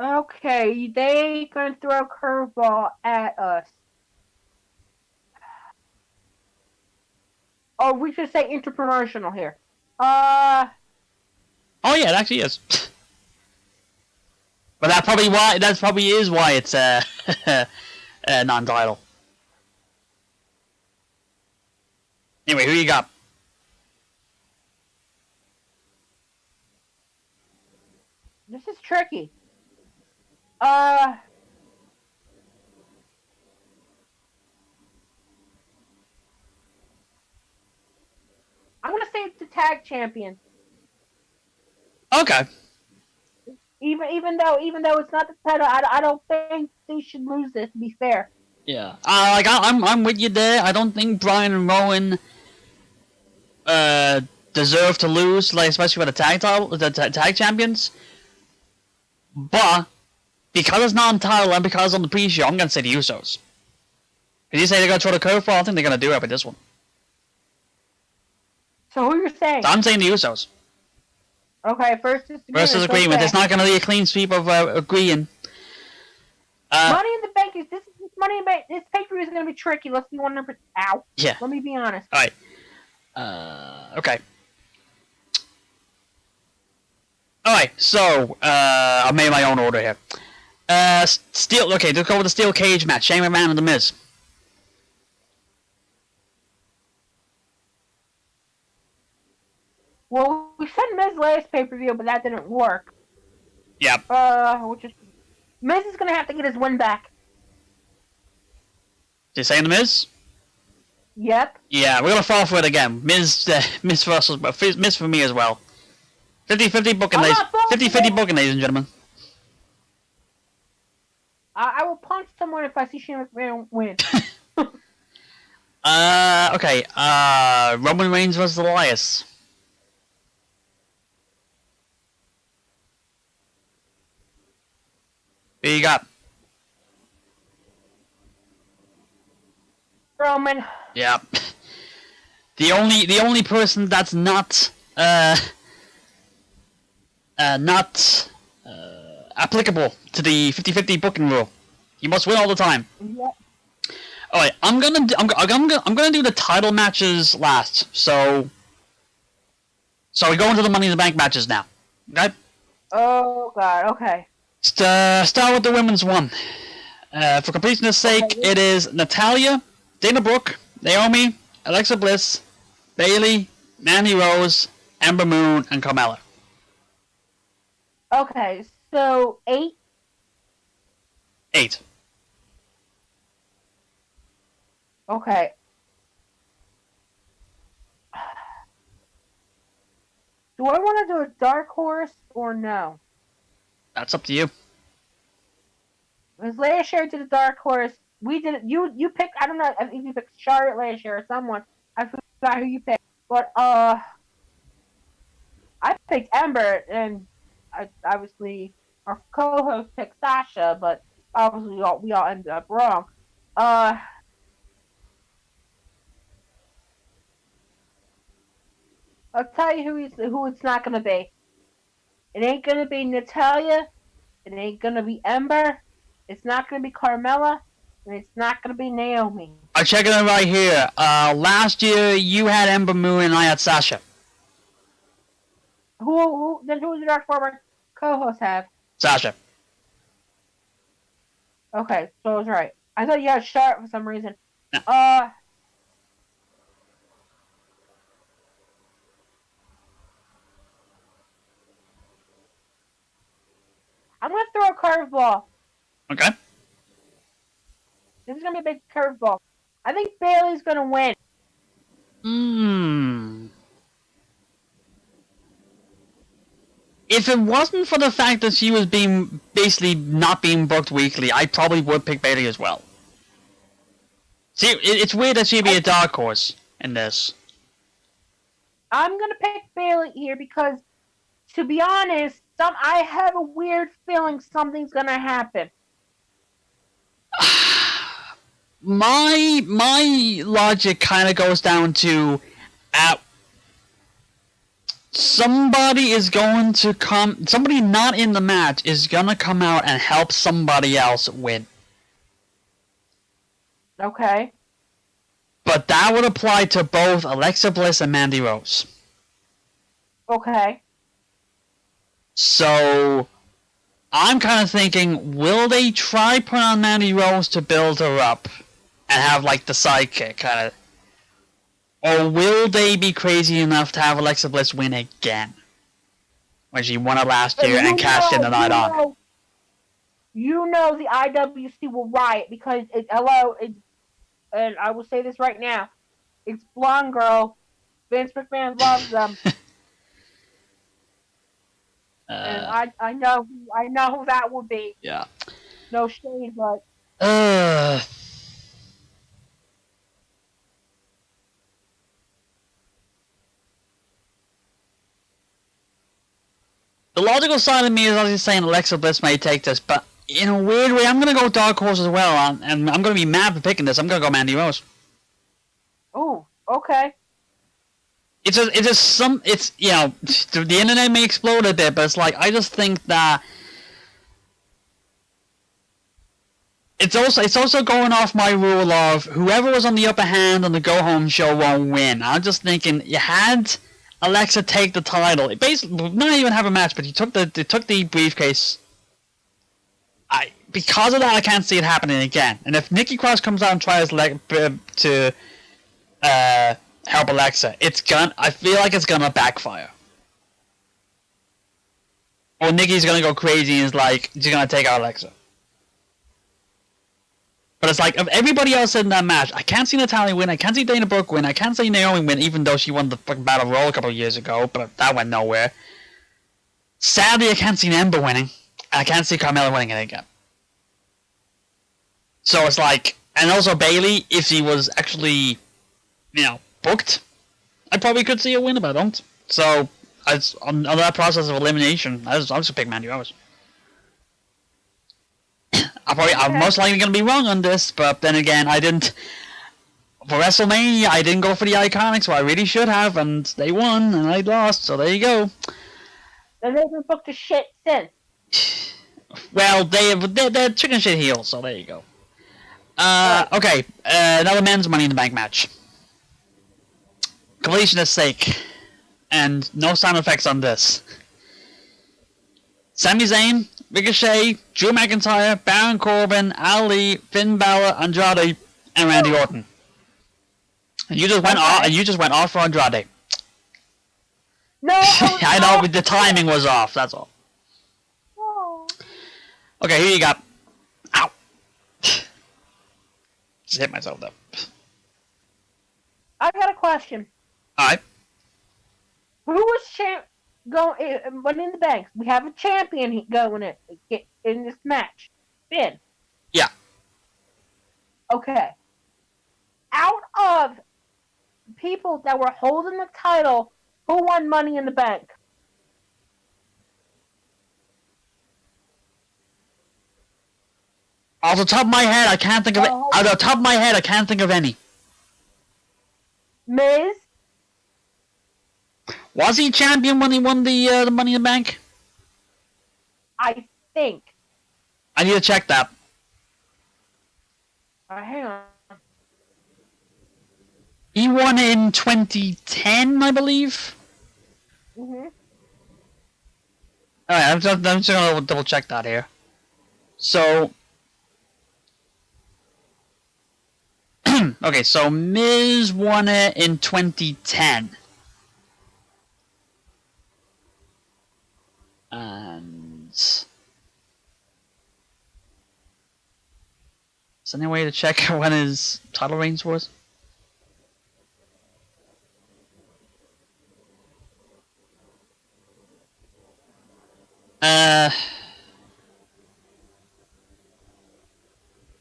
Okay, they gonna throw a curveball at us. Oh, we should say interpromotional here. Oh yeah, it actually is. But that probably is why it's non-title. Anyway, who you got? This is tricky. I'm gonna say it's the tag champion. Okay. Even though it's not the title, I don't think they should lose this. To be fair. Yeah. I'm with you there. I don't think Bryan and Rowan deserve to lose, like especially for the tag title, the tag champions. But because it's non-title and because on the pre-show, I'm gonna say the Usos. Did you say they're gonna throw the curveball? I think they're gonna do it with this one. So who you're saying? So I'm saying the Usos. Okay, first disagreement. Versus agreement. Okay. It's not going to be a clean sweep of agreeing. Money in the Bank is this Money in the Bank. This pay-per-view is going to be tricky. Let's be 100%. Ow. Yeah. Let me be honest. All right. Okay. All right. So I made my own order here. Steel. Okay, let's go with the steel cage match. Shane McMahon and The Miz. Well, we said Miz last pay-per-view, but that didn't work. Yep. Which is Miz is going to have to get his win back. Did you say The Miz? Yep. Yeah, we're gonna fall for it again. Miz versus, but Miz for me as well. 50-50 booking, 50-50 booking, ladies and gentlemen. I will punch someone if I see Shane McMahon win. Okay. Roman Reigns versus Elias. Who you got? Roman. Yeah. The only person that's not applicable to the 50-50 booking rule. You must win all the time. Yep. All right, I'm gonna do the title matches last. So we go into the Money in the Bank matches now. Okay. Oh God. Okay. Start with the women's one. For completion's sake, it is Natalya, Dana Brooke, Naomi, Alexa Bliss, Bayley, Mandy Rose, Ember Moon, and Carmella. Okay. So 8. 8. Okay. Do I want to do a dark horse or no? That's up to you. Because last year I did a dark horse. We did it. You picked. I don't know if you picked Charlotte last year or someone. I forgot who you picked. But I picked Ember, and I obviously our co-host picked Sasha, but obviously we all ended up wrong. I'll tell you who it's not gonna be. It ain't gonna be Natalya. It ain't gonna be Ember. It's not gonna be Carmella, and it's not gonna be Naomi. I'm checking it right here. Last year you had Ember Moon and I had Sasha. Who did our former co-host have? Sasha. Okay, so I was right. I thought you had Charlotte for some reason. No. I'm gonna throw a curveball. Okay. This is gonna be a big curveball. I think Bayley's gonna win. If it wasn't for the fact that she was basically not being booked weekly, I probably would pick Bayley as well. See, it's weird that she'd be a dark horse in this. I'm gonna pick Bayley here because, to be honest, I have a weird feeling something's gonna happen. My logic kind of goes down to, somebody is going to come. Somebody not in the match is gonna come out and help somebody else win. Okay. But that would apply to both Alexa Bliss and Mandy Rose. Okay. So, I'm kind of thinking, will they try put on Mandy Rose to build her up and have like the sidekick kind of, or will they be crazy enough to have Alexa Bliss win again when she won it last year and cashed in the night on? You know the IWC will riot because and I will say this right now, it's Blonde Girl. Vince McMahon loves them. And I know who that would be. Yeah. No shade, but the logical side of me is obviously saying Alexa Bliss may take this, but in a weird way, I'm gonna go dark horse as well, and I'm gonna be mad for picking this. I'm gonna go Mandy Rose. oh, okay. the internet may explode a bit, but it's like, I just think that it's also going off my rule of whoever was on the upper hand on the go home show won't win. I'm just thinking you had Alexa take the title. It basically not even have a match, but they took the briefcase. Because of that, I can't see it happening again. And if Nikki Cross comes out and tries to help Alexa, I feel like it's gonna backfire. Or Nikki's gonna go crazy and is like, she's gonna take out Alexa. But it's like, of everybody else in that match, I can't see Natalya win, I can't see Dana Brooke win, I can't see Naomi win, even though she won the fucking Battle Royal a couple of years ago, but that went nowhere. Sadly, I can't see Ember winning, and I can't see Carmella winning it again. So it's like, and also Bayley, if she was actually, booked, I probably could see her win, but I don't. So, on that process of elimination, I'm just gonna pick Mandy Rose. I'm most likely going to be wrong on this, but then again, for WrestleMania, I didn't go for the Iconics, so I really should have, and they won, and I lost, so there you go. And they've been booked to shit since. Well, they're chicken shit heels, so there you go. Okay, another men's Money in the Bank match. Completionist sake, and no sound effects on this. Sami Zayn, Ricochet, Drew McIntyre, Baron Corbin, Ali, Finn Balor, Andrade, and Randy Orton. And you just went off for Andrade. No, I know, but the timing was off. That's all. No. Okay, here you go. Ow! Just hit myself though. I got a question. All right. Who was Money in the Bank? We have a champion going in this match. Finn. Yeah. Okay. Out of people that were holding the title, who won Money in the Bank? Off the top of my head, I can't think of it. Off the top of my head, I can't think of any. Miz? Was he champion when he won the Money in the Bank? I think. I need to check that. Hang on. He won in 2010, I believe. Mhm. Alright, I'm just gonna double check that here. So, okay, so Miz won it in 2010. And is there any way to check when his title reigns was?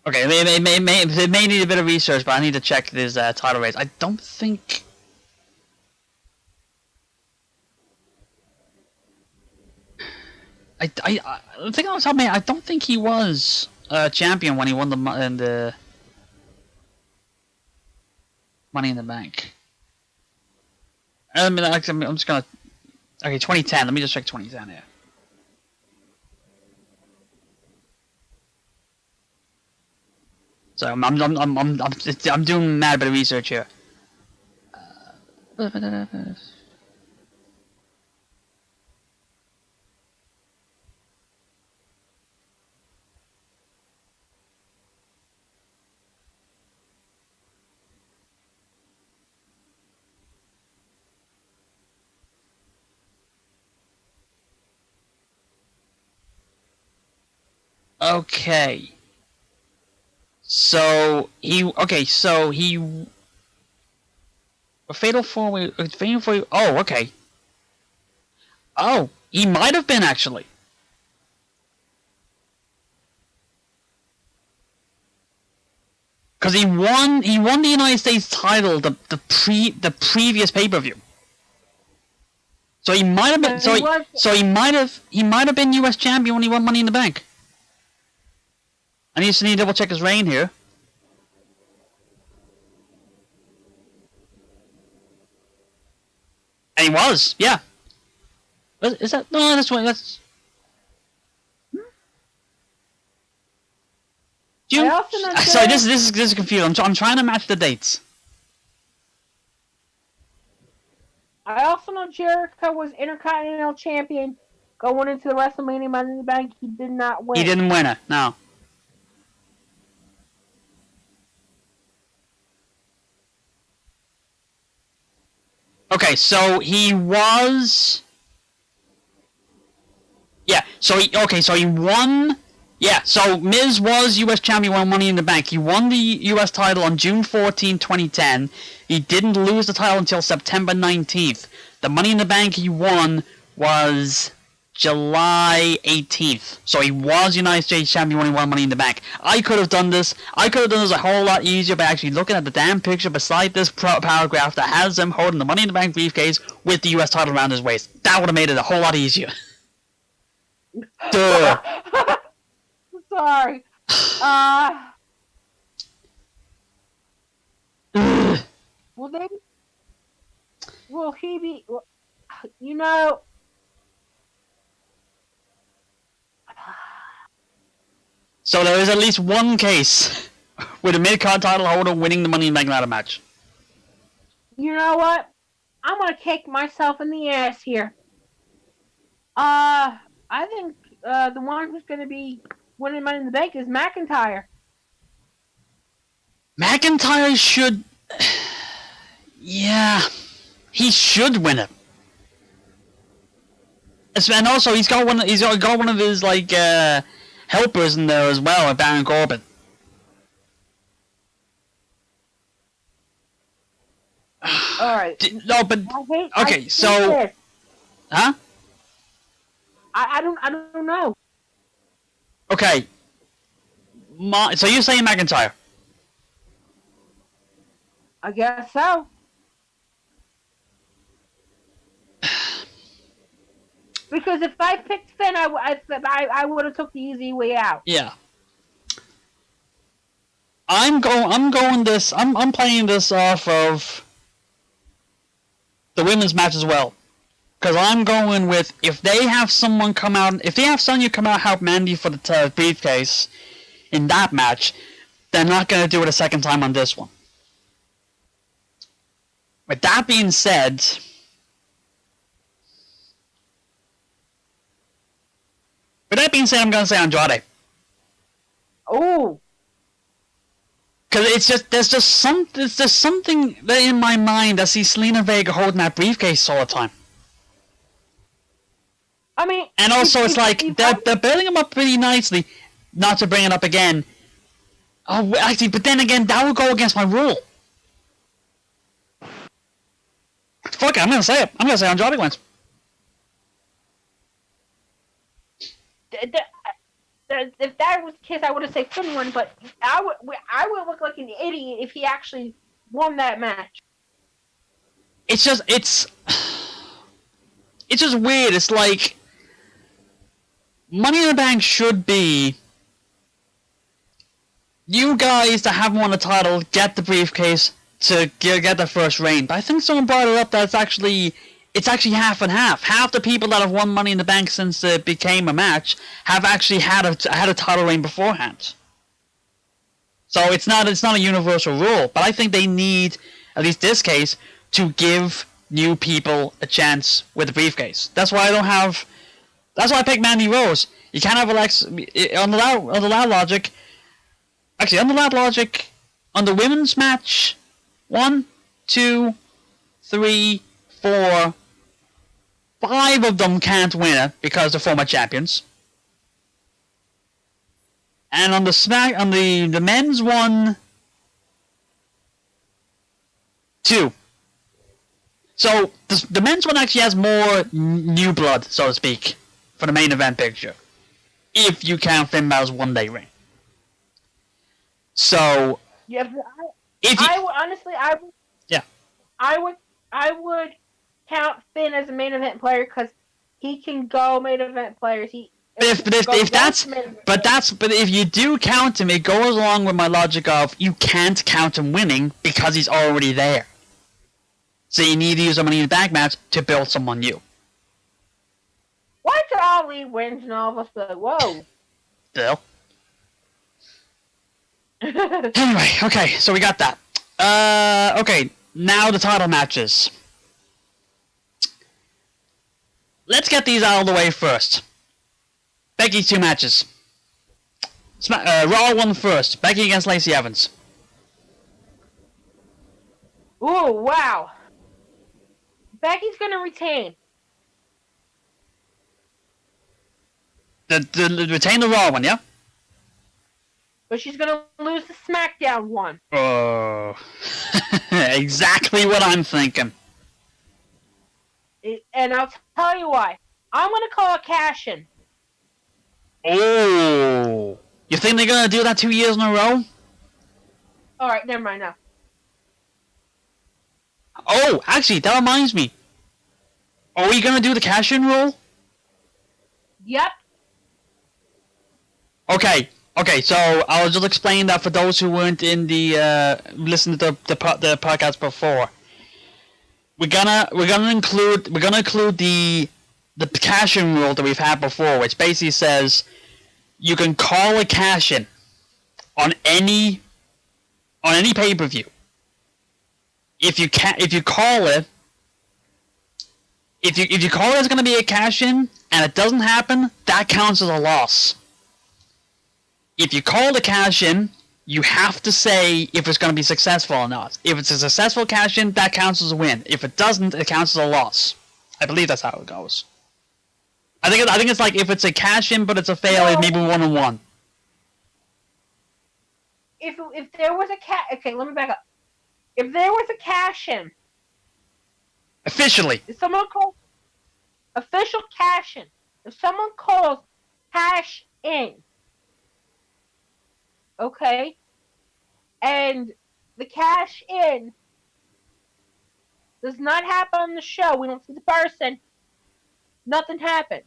Okay, they may need a bit of research, but I need to check this title reigns. I don't think. I think I was talking. I don't think he was champion when he won the Money in the Bank. I mean, I'm just gonna. Okay, 2010. Let me just check 2010 here. So I'm doing mad bit of research here. Okay. So he a fatal four-way. Oh, okay. Oh, he might have been actually. Because he won the United States title the previous pay-per-view. So he might have been he might have been US champion when he won Money in the Bank. I need to double check his reign here. And he was, yeah. Is that no? That's what that's. I also know Sorry, this is confusing. I'm trying to match the dates. I also know Jericho was Intercontinental Champion going into the WrestleMania Money in the Bank. He did not win. He didn't win it. No. Okay, so he was. Yeah. So he won. Yeah, so Miz was U.S. champion, won Money in the Bank. He won the U.S. title on June 14, 2010. He didn't lose the title until September 19th. The Money in the Bank he won was July 18th. So he was United States champion when he won Money in the Bank. I could have done this. A whole lot easier by actually looking at the damn picture beside this paragraph that has him holding the Money in the Bank briefcase with the U.S. title around his waist. That would have made it a whole lot easier. Duh. Sorry. Will he be? You know. So there is at least one case with a mid-card title holder winning the Money in the Bank ladder match. You know what? I'm gonna kick myself in the ass here. I think the one who's gonna be winning Money in the Bank is McIntyre. McIntyre should... Yeah. He should win it. And also, he's got one of his, like, helpers in there as well, like Baron Corbin. Alright. No, but... Okay, so... Huh? I don't know. Okay. So you're saying McIntyre? I guess so. Because if I picked Finn, I would have took the easy way out. Yeah. I'm playing this off of the women's match as well. Because I'm going with, if they have Sonya come out help Mandy for the briefcase in that match, they're not going to do it a second time on this one. With that being said, I'm going to say Andrade. Oh. Because there's just something in my mind that sees Selena Vega holding that briefcase all the time. I mean, and also it's like they're building him up pretty nicely. Not to bring it up again. Oh, actually, but then again, that would go against my rule. Fuck it, I'm gonna say it. I'm gonna say Andrade wins. If that was the case, I would have said Finn won, but I would look like an idiot if he actually won that match. It's just weird. It's like Money in the Bank should be you guys that haven't won a title get the briefcase to get the first reign. But I think someone brought it up that it's actually half and half. Half the people that have won Money in the Bank since it became a match have actually had a title reign beforehand. So it's not a universal rule, but I think they need, at least this case, to give new people a chance with the briefcase. That's why I picked Mandy Rose. You can't have Alexa on the loud logic. Actually, on the loud logic, on the women's match, 1, 2, 3, 4, 5 of them can't win it because they're former champions. And on the men's one, 2. So the men's one actually has more new blood, so to speak, for the main event picture, if you count Finn Balor's one-day reign. So yeah, I would count Finn as a main event player because he can go main event players. But if you do count him, it goes along with my logic of you can't count him winning because he's already there. So you need to use the Money in the Bank match to build someone new. Why did Ali wins and all of us be like, whoa? Still. Anyway, okay, so we got that. Okay, now the title matches. Let's get these out of the way first. Becky's 2 matches. Raw won first. Becky against Lacey Evans. Ooh, wow. Becky's gonna retain. Retain the Raw one, yeah? But she's gonna lose the SmackDown one. Oh. Exactly what I'm thinking. And I'll tell you why. I'm gonna call it cash-in. Oh. You think they're gonna do that 2 years in a row? Alright, never mind now. Oh, actually, that reminds me. Are we gonna do the cash-in rule? Yep. Okay, so I'll just explain that for those who weren't in the listen to the podcast before. We're gonna include the cash-in rule that we've had before, which basically says you can call a cash-in on any pay-per-view. If you call it it's gonna be a cash-in and it doesn't happen, that counts as a loss. If you call the cash-in, you have to say if it's going to be successful or not. If it's a successful cash-in, that counts as a win. If it doesn't, it counts as a loss. I believe that's how it goes. I think it's like if it's a cash-in but it's a fail, it's maybe 1-1. If there was a okay, let me back up. If there was a cash-in, Officially. if someone calls official cash-in, if someone calls cash-in, okay, and the cash-in does not happen on the show, we don't see the person, nothing happened.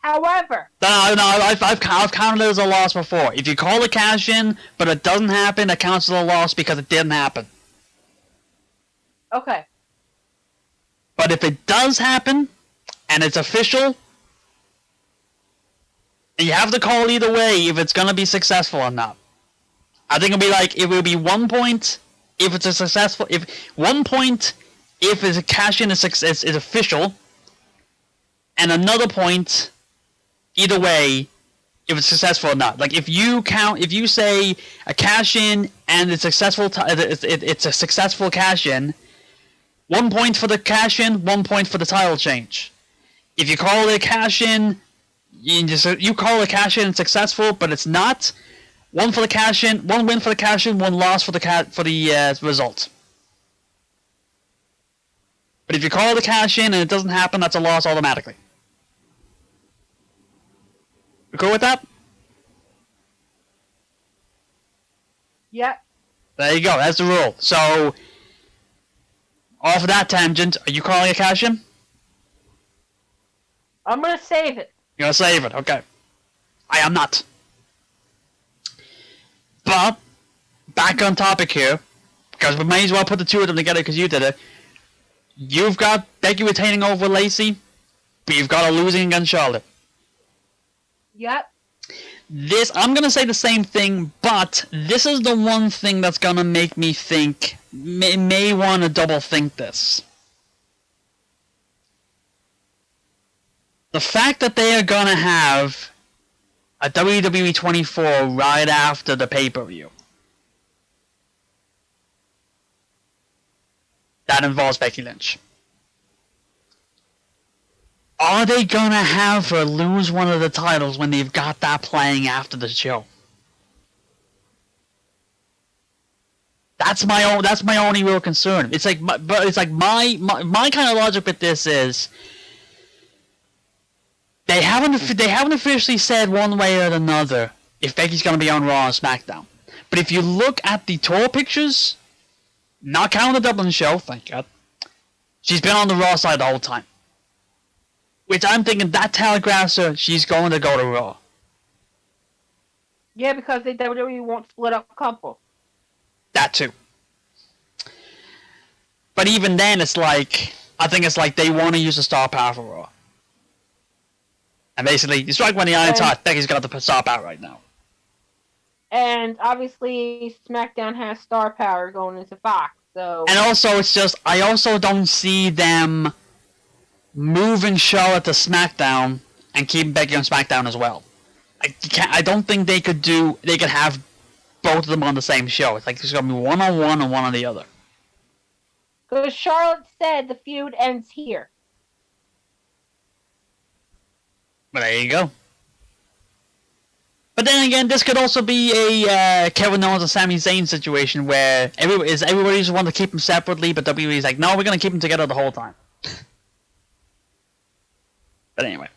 However... No, I've counted it as a loss before. If you call the cash-in, but it doesn't happen, it counts as a loss because it didn't happen. Okay. But if it does happen, and it's official, and you have to call either way if it's going to be successful or not. I think it will be 1 point if it's a successful, 1 point if it's a cash-in is official, and another point either way if it's successful or not. Like if you say a cash-in and it's successful, it's a successful cash-in, 1 point for the cash-in, 1 point for the title change. If you call it a cash-in, you call a cash-in successful, but it's not. 1 for the cash-in, 1 win for the cash-in, 1 loss for the result. But if you call the cash-in and it doesn't happen, that's a loss automatically. You cool with that? Yep. There you go. That's the rule. So, off of that tangent, are you calling a cash-in? I'm gonna save it. You're gonna save it, okay. I am not. But, back on topic here, because we may as well put the two of them together because you did it. You've got Becky retaining over Lacey, but you've got her losing against Charlotte. Yep. I'm gonna say the same thing, but this is the one thing that's gonna make me think, may want to double think this. The fact that they are gonna have a WWE 24 right after the pay-per-view. That involves Becky Lynch. Are they gonna have her lose one of the titles when they've got that playing after the show? That's my only real concern. It's like, my kind of logic with this is they haven't officially said one way or another if Becky's gonna be on Raw or SmackDown. But if you look at the tour pictures, not counting the Dublin show, thank God, she's been on the Raw side the whole time. Which I'm thinking that telegraphs her she's going to go to Raw. Yeah, because they WWE won't split up a couple. That too. But even then, it's like, I think it's like they want to use the star power for Raw. And basically, you strike when the iron's hot. Becky's got the star power right now. And obviously, SmackDown has star power going into Fox, so... And also, it's just, I also don't see them moving Charlotte to SmackDown and keeping Becky on SmackDown as well. I don't think they could have both of them on the same show. It's like there's going to be one on one and one on the other. Because Charlotte said the feud ends here. But there you go. But then again, this could also be a Kevin Owens and Sami Zayn situation where everybody just want to keep them separately, but WWE's like, no, we're going to keep them together the whole time. But anyway.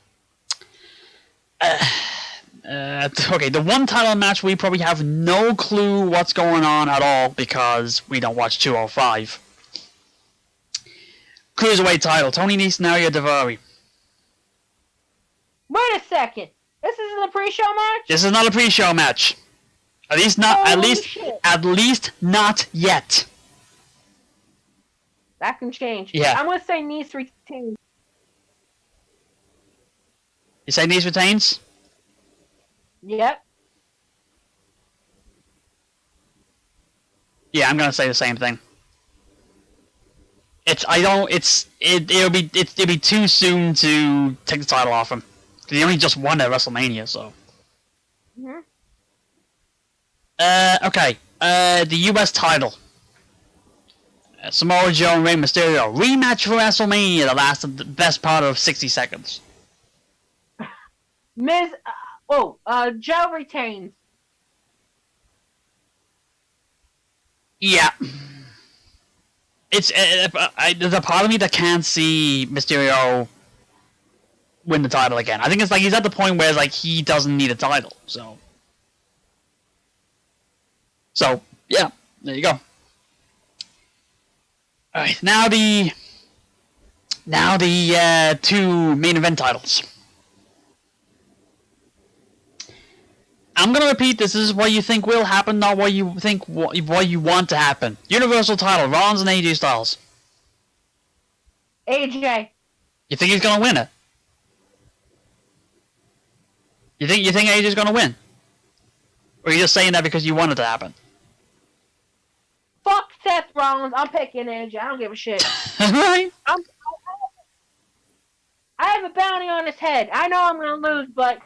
Okay, the one title match we probably have no clue what's going on at all because we don't watch 205. Cruiserweight title, Tony Nese, Naria Daivari. Wait a second. This isn't a pre-show match? This is not a pre-show match. At least not. At least not yet. That can change. Yeah. I'm gonna say Nese retains. You say Nese retains? Yep. Yeah, I'm gonna say the same thing. It'll be too soon to take the title off him. He only just won at WrestleMania, so. Mhm. Okay. The U.S. title. Samoa Joe and Rey Mysterio rematch for WrestleMania that lasted the best part of 60 seconds. Joe retains. Yeah. There's a part of me that can't see Mysterio win the title again. I think it's like he's at the point where it's like he doesn't need a title. So yeah, there you go. All right, now the two main event titles. I'm gonna repeat this. This is what you think will happen, not what you think what you want to happen. Universal title, Rollins and AJ Styles. AJ. You think he's gonna win it? You think AJ's gonna win? Or are you just saying that because you want it to happen? Fuck Seth Rollins. I'm picking AJ. I don't give a shit. Right? I have a bounty on his head. I know I'm gonna lose, but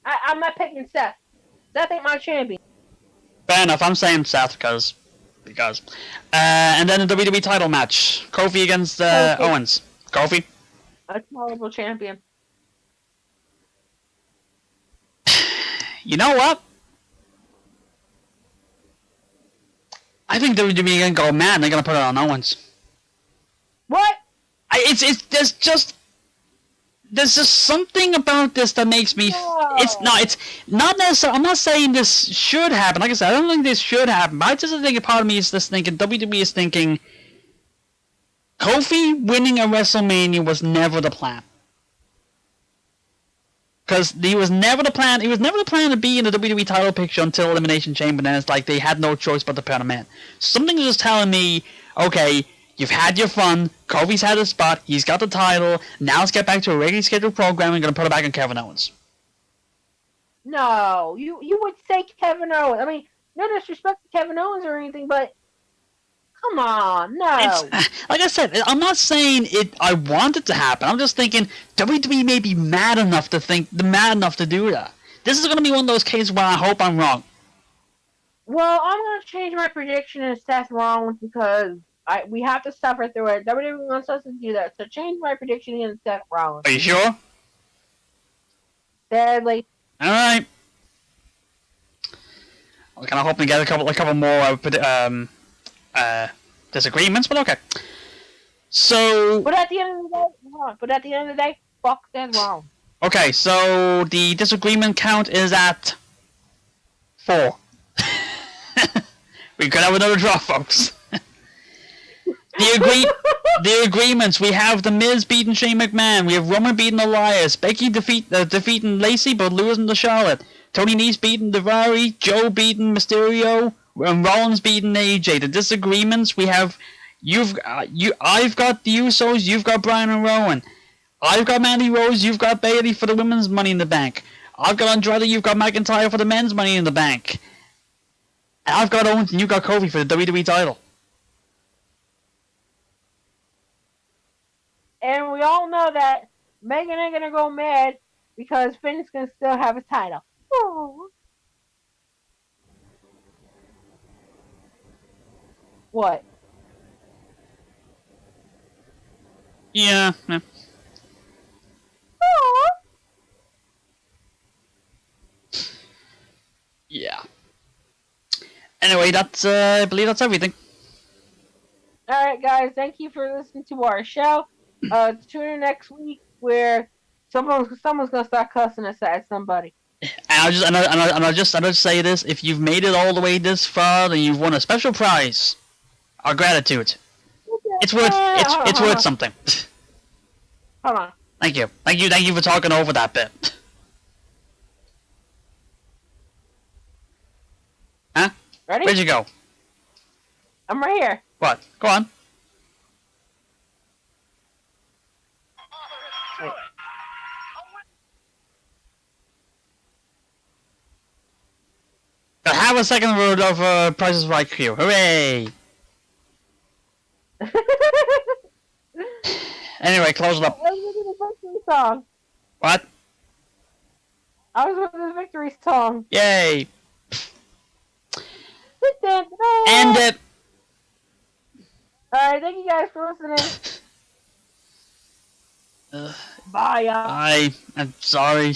I'm not picking Seth. Seth ain't my champion. Fair enough. I'm saying Seth because. And then the WWE title match: Kofi against Owens. Kofi. A terrible champion. You know what? I think WWE gonna go mad and they're gonna put it on Owens. What? There's just something about this that makes me. It's not necessarily. I'm not saying this should happen. Like I said, I don't think this should happen. But I just think a part of me is just thinking WWE is thinking Kofi winning a WrestleMania was never the plan. Because he was never the plan. He was never the plan to be in the WWE title picture until Elimination Chamber. Then it's like they had no choice but to put him in. Something is just telling me, okay, you've had your fun. Kofi's had his spot. He's got the title. Now let's get back to a regularly scheduled program. And going to put it back on Kevin Owens. No, you would say Kevin Owens. I mean, no disrespect to Kevin Owens or anything, but come on, no. Like I said, I'm not saying it. I want it to happen. I'm just thinking WWE may be mad enough to do that. This is going to be one of those cases where I hope I'm wrong. Well, I'm going to change my prediction to Seth Rollins because we have to suffer through it. WWE wants us to do that, so change my prediction to Seth Rollins. Are you sure? Sadly. All right. I'm kind of hoping to get a couple more disagreements, but okay. So. But at the end of the day, fuck Seth Rollins. Okay, so the disagreement count is at 4. We could have another draw, folks. The agreements, we have The Miz beating Shane McMahon, we have Roman beating Elias, Becky defeating Lacey but losing to Charlotte, Tony Nese beating Daivari, Joe beating Mysterio, and Rollins beating AJ. The disagreements, we have I've got the Usos. You've got Brian and Rowan. I've got Mandy Rose. You've got Bayley for the women's Money in the Bank. I've got Andrade. You've got McIntyre for the men's Money in the Bank. And I've got Owens and you've got Kofi for the WWE title. And we all know that Megan ain't gonna go mad because Finn's gonna still have a title. Aww. What? Yeah. Aww. Yeah. Anyway, that's I believe that's everything. Alright guys, thank you for listening to our show. Tune in next week where someone's gonna start cussing us at somebody. And I'll just say this: if you've made it all the way this far, then you've won a special prize. Our gratitude. It's worth something. Hold on. Thank you for talking over that bit. Huh? Ready? Where'd you go? I'm right here. What? Go on. Wait. Have a second round of Price is Right Q. Hooray! Anyway, close it up. I was with the victory song. What? I was with the victory song. Yay! End it! Alright, thank you guys for listening. Bye, y'all. I'm sorry.